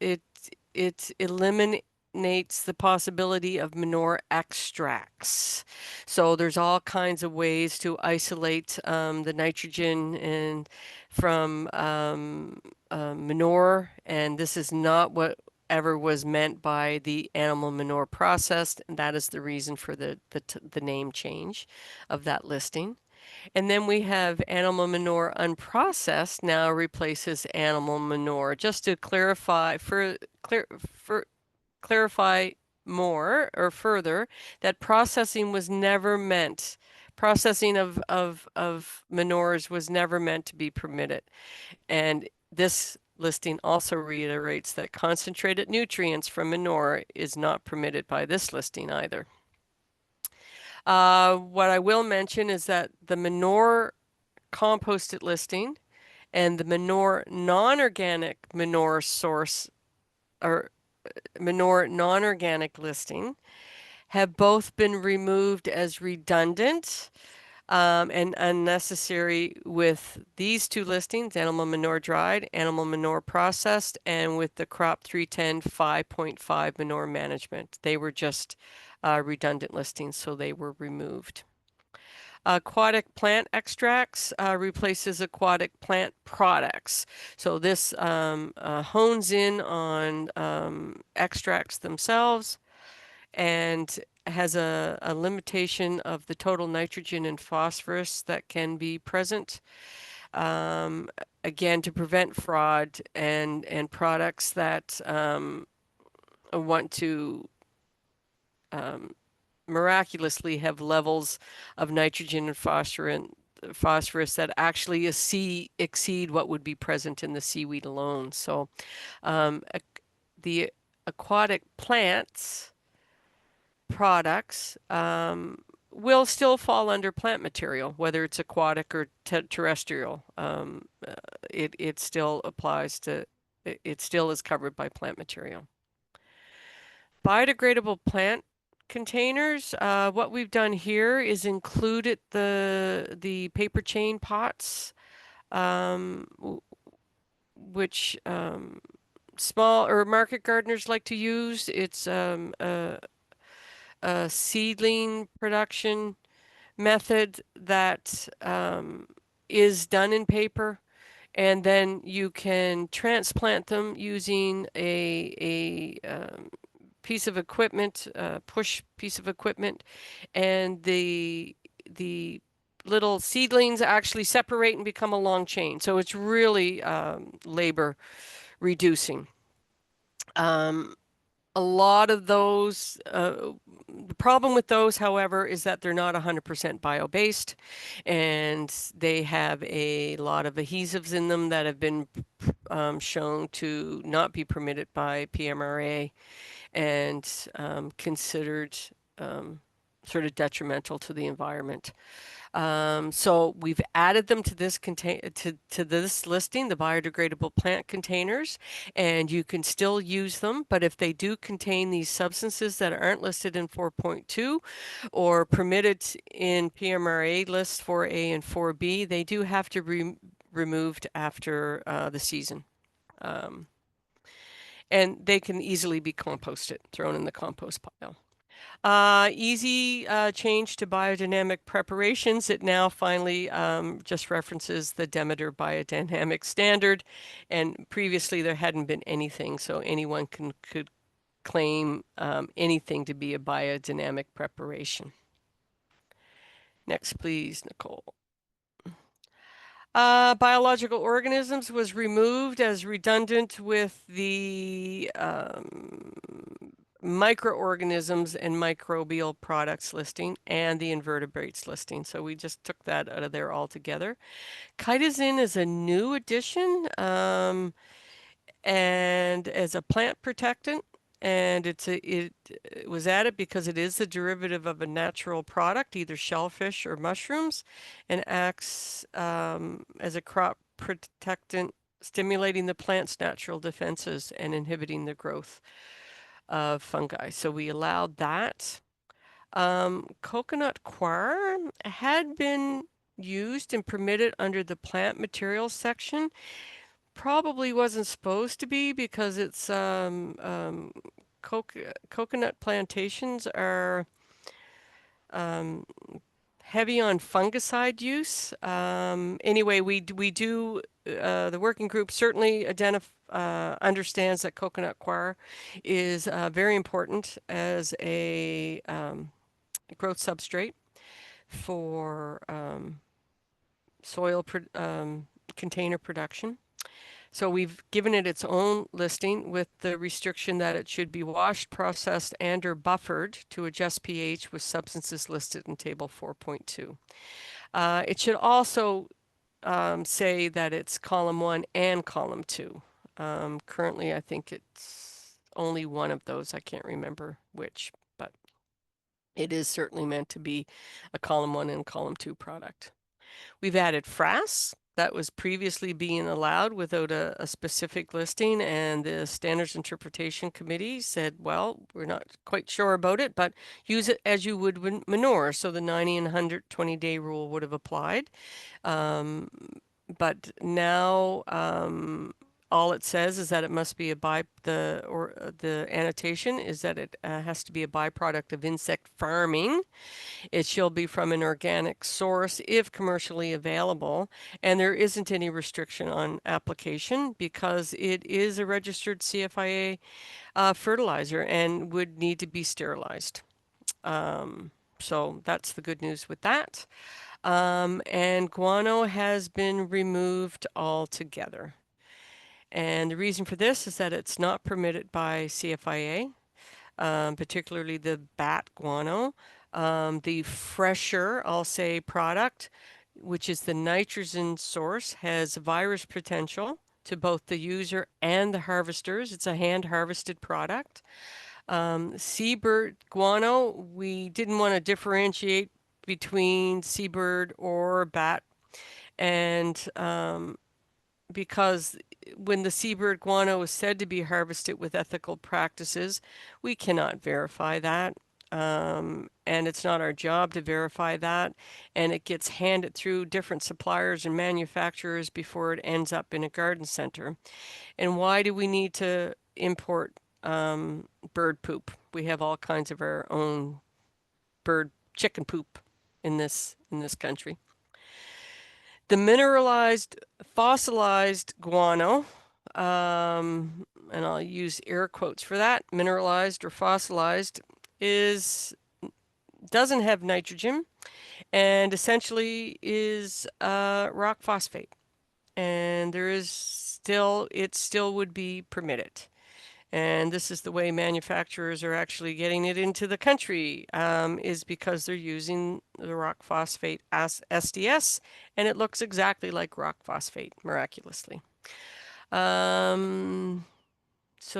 it eliminates the possibility of manure extracts. So there's all kinds of ways to isolate the nitrogen and from manure, and this is not what ever was meant by the animal manure processed, and that is the reason for the name change of that listing. And then we have animal manure unprocessed now replaces animal manure. Just to clarify clarify more or further that processing was never meant. Processing of manures was never meant to be permitted. And this listing also reiterates that concentrated nutrients from manure is not permitted by this listing either. What I will mention is that the manure composted listing and the manure non-organic manure source or manure non-organic listing have both been removed as redundant and unnecessary with these two listings, animal manure dried, animal manure processed, and with the crop 310 5.5 manure management. They were just redundant listings, so they were removed. Aquatic plant extracts replaces aquatic plant products. So this hones in on extracts themselves and has a limitation of the total nitrogen and phosphorus that can be present. Again, to prevent fraud and products that want to miraculously have levels of nitrogen and phosphorus that actually exceed what would be present in the seaweed alone. So the aquatic plants products will still fall under plant material, whether it's aquatic or terrestrial. It still applies to, it still is covered by plant material. Biodegradable plant containers, what we've done here is included the paper chain pots, which small or market gardeners like to use. It's a seedling production method that is done in paper, and then you can transplant them using a piece of equipment, push piece of equipment, and the little seedlings actually separate and become a long chain. So it's really labor reducing. A lot of those, the problem with those, however, is that they're not 100% bio-based, and they have a lot of adhesives in them that have been shown to not be permitted by PMRA and considered sort of detrimental to the environment. So we've added them to this to this listing, the biodegradable plant containers, and you can still use them. But if they do contain these substances that aren't listed in 4.2 or permitted in PMRA lists 4A and 4B, they do have to be removed after the season. And they can easily be composted, thrown in the compost pile. Easy change to biodynamic preparations. It now finally just references the Demeter biodynamic standard, and previously there hadn't been anything, so anyone could claim anything to be a biodynamic preparation. Next, please, Nicole. Biological organisms was removed as redundant with the microorganisms and microbial products listing and the invertebrates listing. So we just took that out of there altogether. Chitosan is a new addition, and as a plant protectant, and it was added because it is a derivative of a natural product, either shellfish or mushrooms, and acts as a crop protectant, stimulating the plant's natural defenses and inhibiting the growth of fungi. So we allowed that. Coconut coir had been used and permitted under the plant materials section. Probably wasn't supposed to be because it's coconut plantations are heavy on fungicide use. Anyway, we do the working group certainly understands that coconut coir is very important as a growth substrate for soil container production. So we've given it its own listing with the restriction that it should be washed, processed, and or buffered to adjust pH with substances listed in table 4.2. It should also say that it's column 1 and column 2. Currently, I think it's only one of those. I can't remember which, but it is certainly meant to be a column 1 and column 2 product. We've added frass. That was previously being allowed without a specific listing, and the Standards Interpretation Committee said, well, we're not quite sure about it, but use it as you would with manure. So the 90 and 120-day rule would have applied. But now all it says is that it must be the annotation is that it has to be a byproduct of insect farming. It shall be from an organic source if commercially available, and there isn't any restriction on application because it is a registered CFIA fertilizer and would need to be sterilized. So that's the good news with that. And guano has been removed altogether. And the reason for this is that it's not permitted by CFIA, particularly the bat guano. The fresher, I'll say, product, which is the nitrogen source, has virus potential to both the user and the harvesters. It's a hand harvested product. Seabird guano, we didn't want to differentiate between seabird or bat. And because when the seabird guano is said to be harvested with ethical practices, we cannot verify that. And it's not our job to verify that. And it gets handed through different suppliers and manufacturers before it ends up in a garden center. And why do we need to import bird poop? We have all kinds of our own chicken poop in this country. The mineralized, fossilized guano, and I'll use air quotes for that, mineralized or fossilized, doesn't have nitrogen and essentially is rock phosphate. And it still would be permitted. And this is the way manufacturers are actually getting it into the country, is because they're using the rock phosphate as SDS, and it looks exactly like rock phosphate, miraculously. So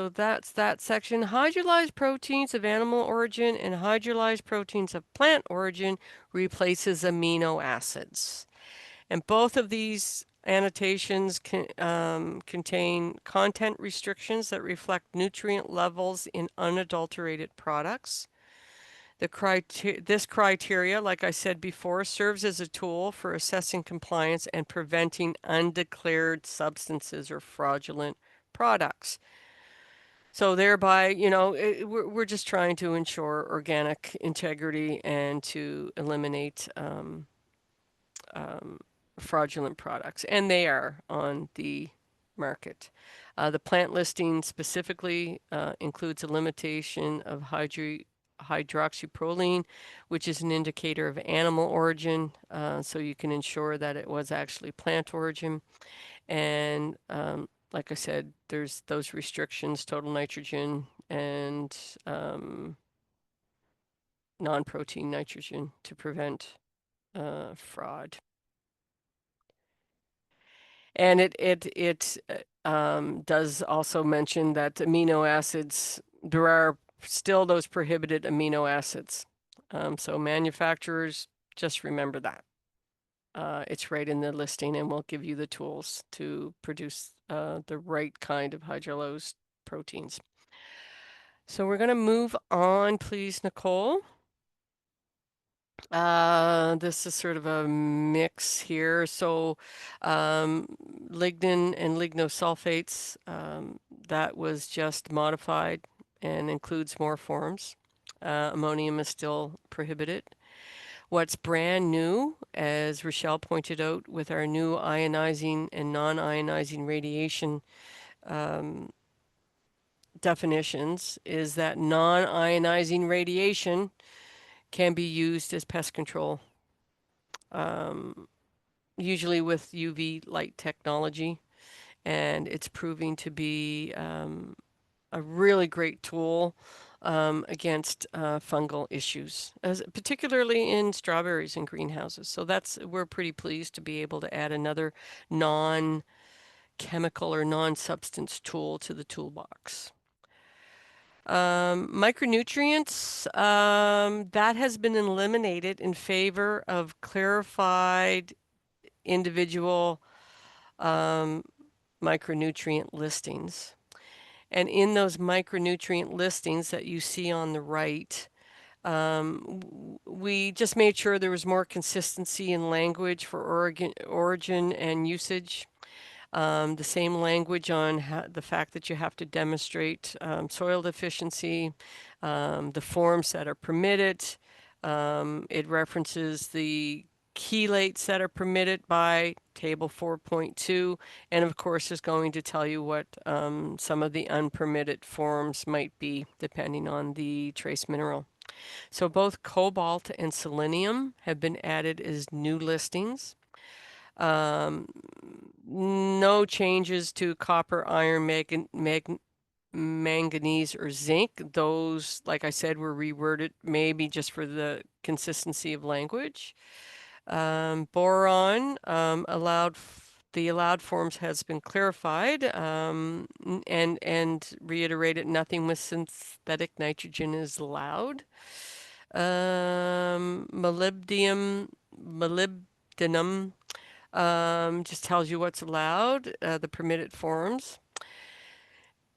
that's that section. Hydrolyzed proteins of animal origin and hydrolyzed proteins of plant origin replaces amino acids. And both of these annotations contain content restrictions that reflect nutrient levels in unadulterated products. This criteria, like I said before, serves as a tool for assessing compliance and preventing undeclared substances or fraudulent products. So thereby, we're just trying to ensure organic integrity and to eliminate fraudulent products, and they are on the market. The plant listing specifically includes a limitation of hydroxyproline, which is an indicator of animal origin, so you can ensure that it was actually plant origin. And like I said, there's those restrictions, total nitrogen and non-protein nitrogen to prevent fraud. And it does also mention that amino acids, there are still those prohibited amino acids. So manufacturers, just remember that. It's right in the listing, and we'll give you the tools to produce the right kind of hydrolose proteins. So we're going to move on, please, Nicole. This is sort of a mix here. So lignin and lignosulfates, that was just modified and includes more forms. Ammonium is still prohibited. What's brand new, as Rochelle pointed out, with our new ionizing and non-ionizing radiation definitions, is that non-ionizing radiation can be used as pest control, usually with UV light technology, and it's proving to be a really great tool against fungal issues, particularly in strawberries and greenhouses. So we're pretty pleased to be able to add another non-chemical or non-substance tool to the toolbox. Micronutrients, that has been eliminated in favor of clarified individual micronutrient listings. And in those micronutrient listings that you see on the right, we just made sure there was more consistency in language for origin and usage. The same language on the fact that you have to demonstrate soil deficiency, the forms that are permitted. It references the chelates that are permitted by table 4.2, and of course is going to tell you what some of the unpermitted forms might be depending on the trace mineral. So both cobalt and selenium have been added as new listings. No changes to copper, iron, manganese, or zinc. Those, like I said, were reworded maybe just for the consistency of language. Boron, the allowed forms has been clarified, and reiterated nothing with synthetic nitrogen is allowed. Molybdenum just tells you what's allowed, the permitted forms.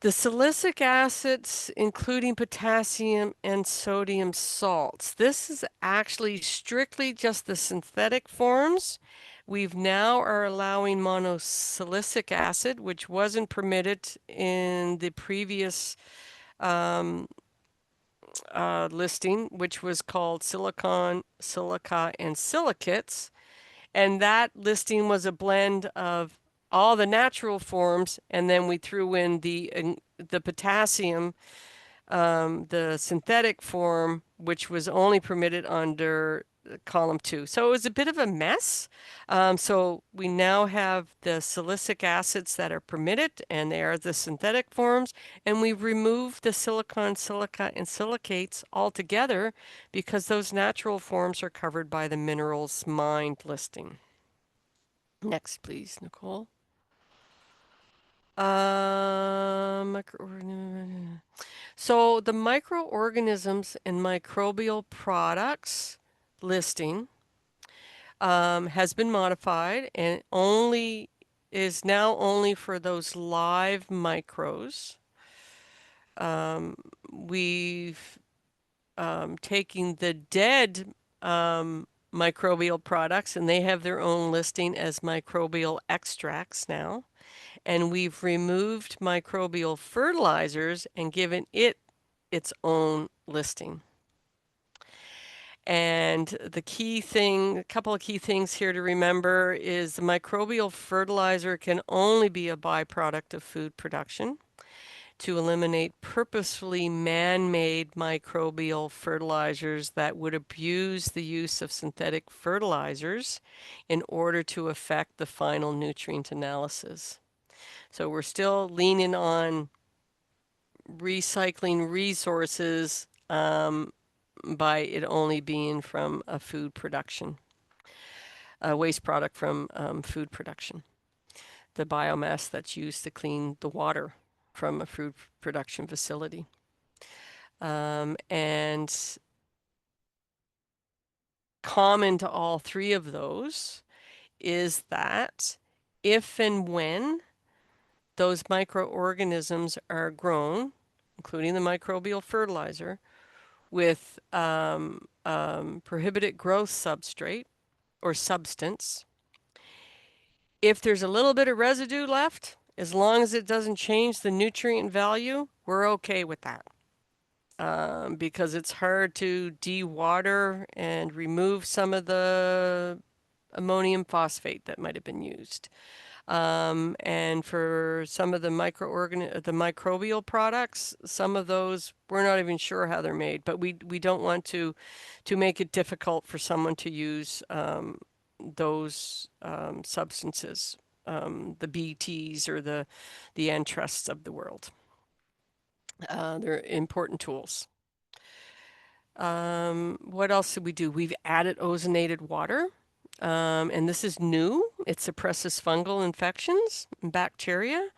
The silicic acids, including potassium and sodium salts. This is actually strictly just the synthetic forms. We've now are allowing monosilicic acid, which wasn't permitted in the previous listing, which was called silicon, silica, and silicates. And that listing was a blend of all the natural forms, and then we threw in the potassium, the synthetic form, which was only permitted under column 2. So it was a bit of a mess. So we now have the silicic acids that are permitted, and they are the synthetic forms, and we've removed the silicon, silica, and silicates altogether because those natural forms are covered by the minerals mined listing. Next, please, Nicole. So the microorganisms and microbial products listing has been modified and is now only for those live micros. We've taken the dead microbial products, and they have their own listing as microbial extracts now. And we've removed microbial fertilizers and given it its own listing. And the key thing, a couple of key things here to remember is the microbial fertilizer can only be a byproduct of food production. To eliminate purposefully man-made microbial fertilizers that would abuse the use of synthetic fertilizers in order to affect the final nutrient analysis. So we're still leaning on recycling resources by it only being from a food production, a waste product from food production. The biomass that's used to clean the water from a food production facility. And common to all three of those is that if and when those microorganisms are grown, including the microbial fertilizer, with prohibited growth substrate or substance, if there's a little bit of residue left, as long as it doesn't change the nutrient value, we're okay with that. Because it's hard to de-water and remove some of the ammonium phosphate that might have been used. And for some of the microbial products, some of those we're not even sure how they're made, but we don't want to make it difficult for someone to use those substances, the BTs or the Entrusts of the world. They're important tools. What else did we do? We've added ozonated water. And this is new. It suppresses fungal infections and bacteria.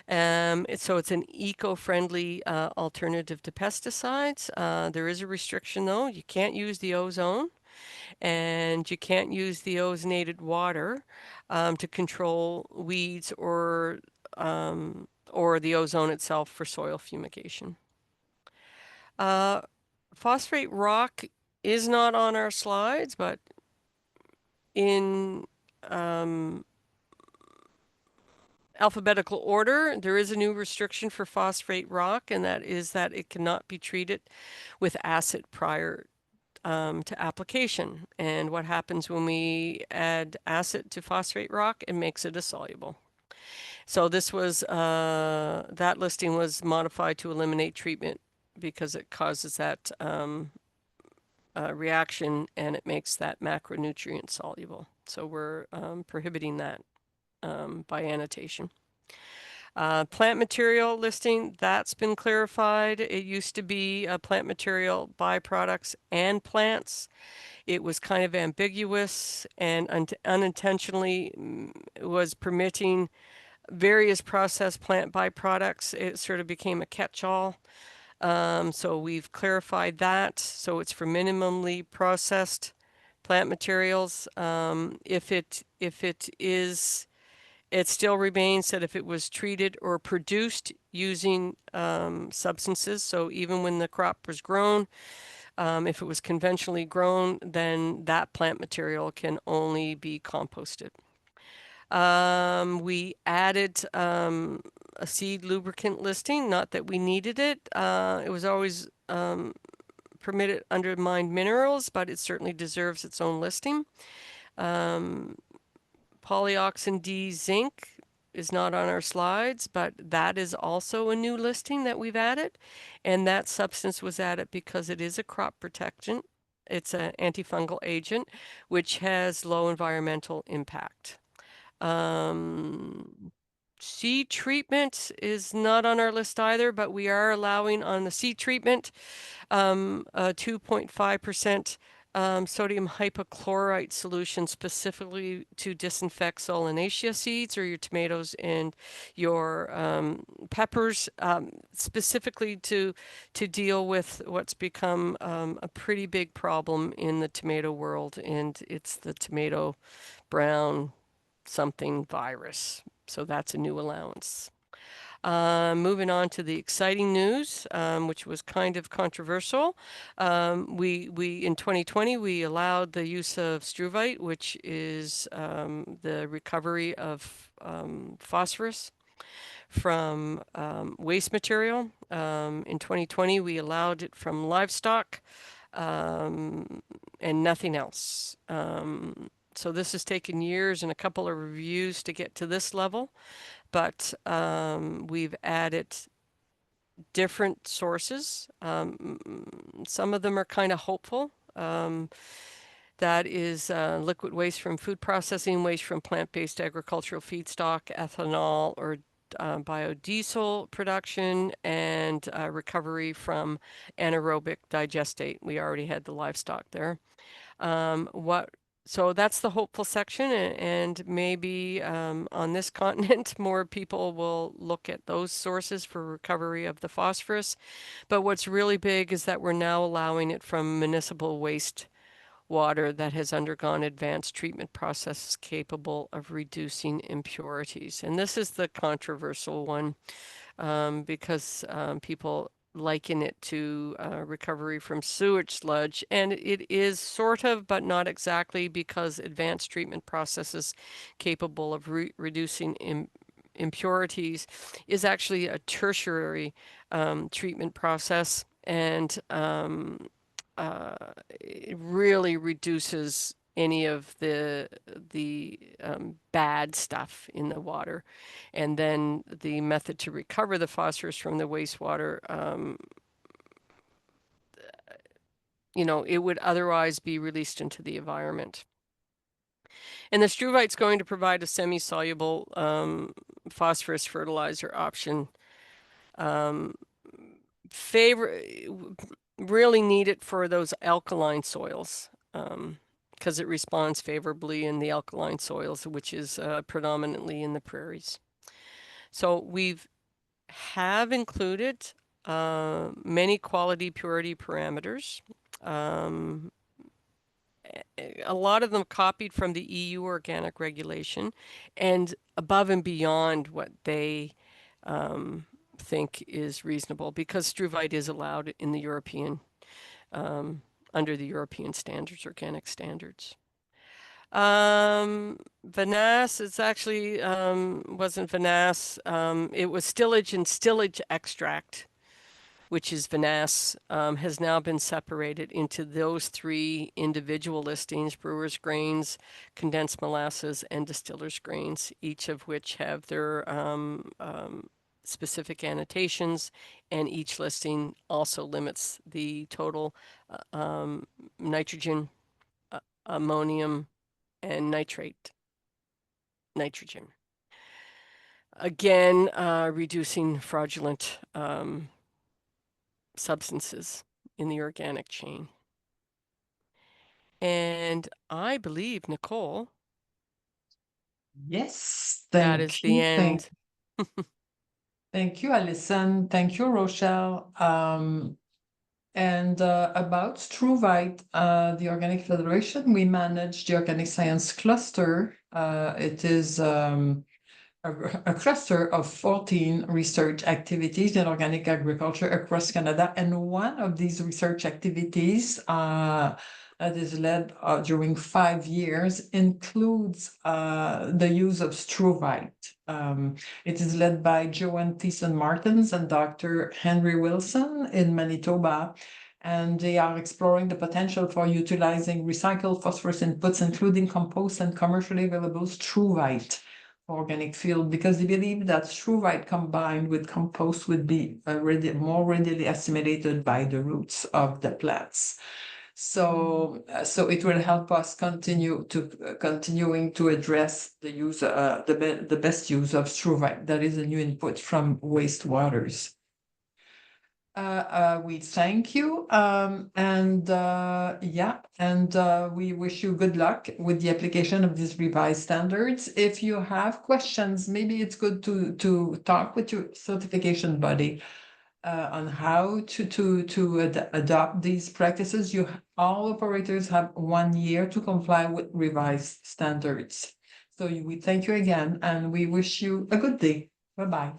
So it's an eco-friendly alternative to pesticides. There is a restriction though. You can't use the ozone and you can't use the ozonated water to control weeds or the ozone itself for soil fumigation. Phosphate rock is not on our slides, but in alphabetical order, there is a new restriction for phosphate rock, and that is that it cannot be treated with acid prior to application. And what happens when we add acid to phosphate rock? It makes it insoluble. So this was, that listing was modified to eliminate treatment because it causes that reaction and it makes that macronutrient soluble. So we're prohibiting that by annotation. Plant material listing, that's been clarified. It used to be plant material, byproducts, and plants. It was kind of ambiguous and unintentionally was permitting various processed plant byproducts. It sort of became a catch-all. So we've clarified that. So it's for minimally processed plant materials. It still remains that if it was treated or produced using substances, so even when the crop was grown, if it was conventionally grown, then that plant material can only be composted. We added a seed lubricant listing, not that we needed it. It was always permitted under mined minerals, but it certainly deserves its own listing. Polyoxin D zinc is not on our slides, but that is also a new listing that we've added. And that substance was added because it is a crop protectant. It's an antifungal agent, which has low environmental impact. Seed treatment is not on our list either, but we are allowing on the seed treatment a 2.5% sodium hypochlorite solution specifically to disinfect Solanaceae seeds or your tomatoes and your peppers, specifically to deal with what's become a pretty big problem in the tomato world, and it's the tomato brown something virus. So that's a new allowance. Moving on to the exciting news, which was kind of controversial. We in 2020 we allowed the use of struvite, which is the recovery of phosphorus from waste material. In 2020 we allowed it from livestock and nothing else. So this has taken years and a couple of reviews to get to this level, but we've added different sources. Some of them are kind of hopeful. That is liquid waste from food processing, waste from plant-based agricultural feedstock, ethanol, or biodiesel production and recovery from anaerobic digestate. We already had the livestock there. So that's the hopeful section, and maybe on this continent, more people will look at those sources for recovery of the phosphorus. But what's really big is that we're now allowing it from municipal waste water that has undergone advanced treatment processes capable of reducing impurities. And this is the controversial one because people liken it to recovery from sewage sludge. And it is sort of, but not exactly, because advanced treatment processes capable of reducing impurities is actually a tertiary treatment process. And it really reduces any of the bad stuff in the water. And then the method to recover the phosphorus from the wastewater, it would otherwise be released into the environment. And the struvite's going to provide a semi-soluble phosphorus fertilizer option. Really need it for those alkaline soils, because it responds favorably in the alkaline soils, which is predominantly in the prairies. So have included many quality purity parameters. A lot of them copied from the EU organic regulation and above and beyond what they think is reasonable, because struvite is allowed in the European under the European standards, organic standards. Vinasse, it's actually wasn't vinasse. It was stillage and stillage extract, which is vinasse, has now been separated into those three individual listings: brewer's grains, condensed molasses, and distiller's grains, each of which have their specific annotations, and each listing also limits the total nitrogen, ammonium, and nitrogen. Again, reducing fraudulent substances in the organic chain. And I believe, Nicole, Yes, that is the end. Thank you, Alison. Thank you, Rochelle. And about Struvite, the Organic Federation, we manage the Organic Science Cluster. It is a cluster of 14 research activities in organic agriculture across Canada. And one of these research activities that is led during 5 years includes the use of struvite. It is led by Joanne Thiessen-Martins and Dr. Henry Wilson in Manitoba, and they are exploring the potential for utilizing recycled phosphorus inputs, including compost and commercially available struvite for organic field, because they believe that struvite combined with compost would be more readily assimilated by the roots of the plants. So it will help us continuing to address the use, the best use of struvite. That is a new input from wastewaters. We thank you, we wish you good luck with the application of these revised standards. If you have questions, maybe it's good to talk with your certification body on how to adopt these practices. All operators have 1 year to comply with revised standards. So we thank you again, and we wish you a good day. Bye-bye.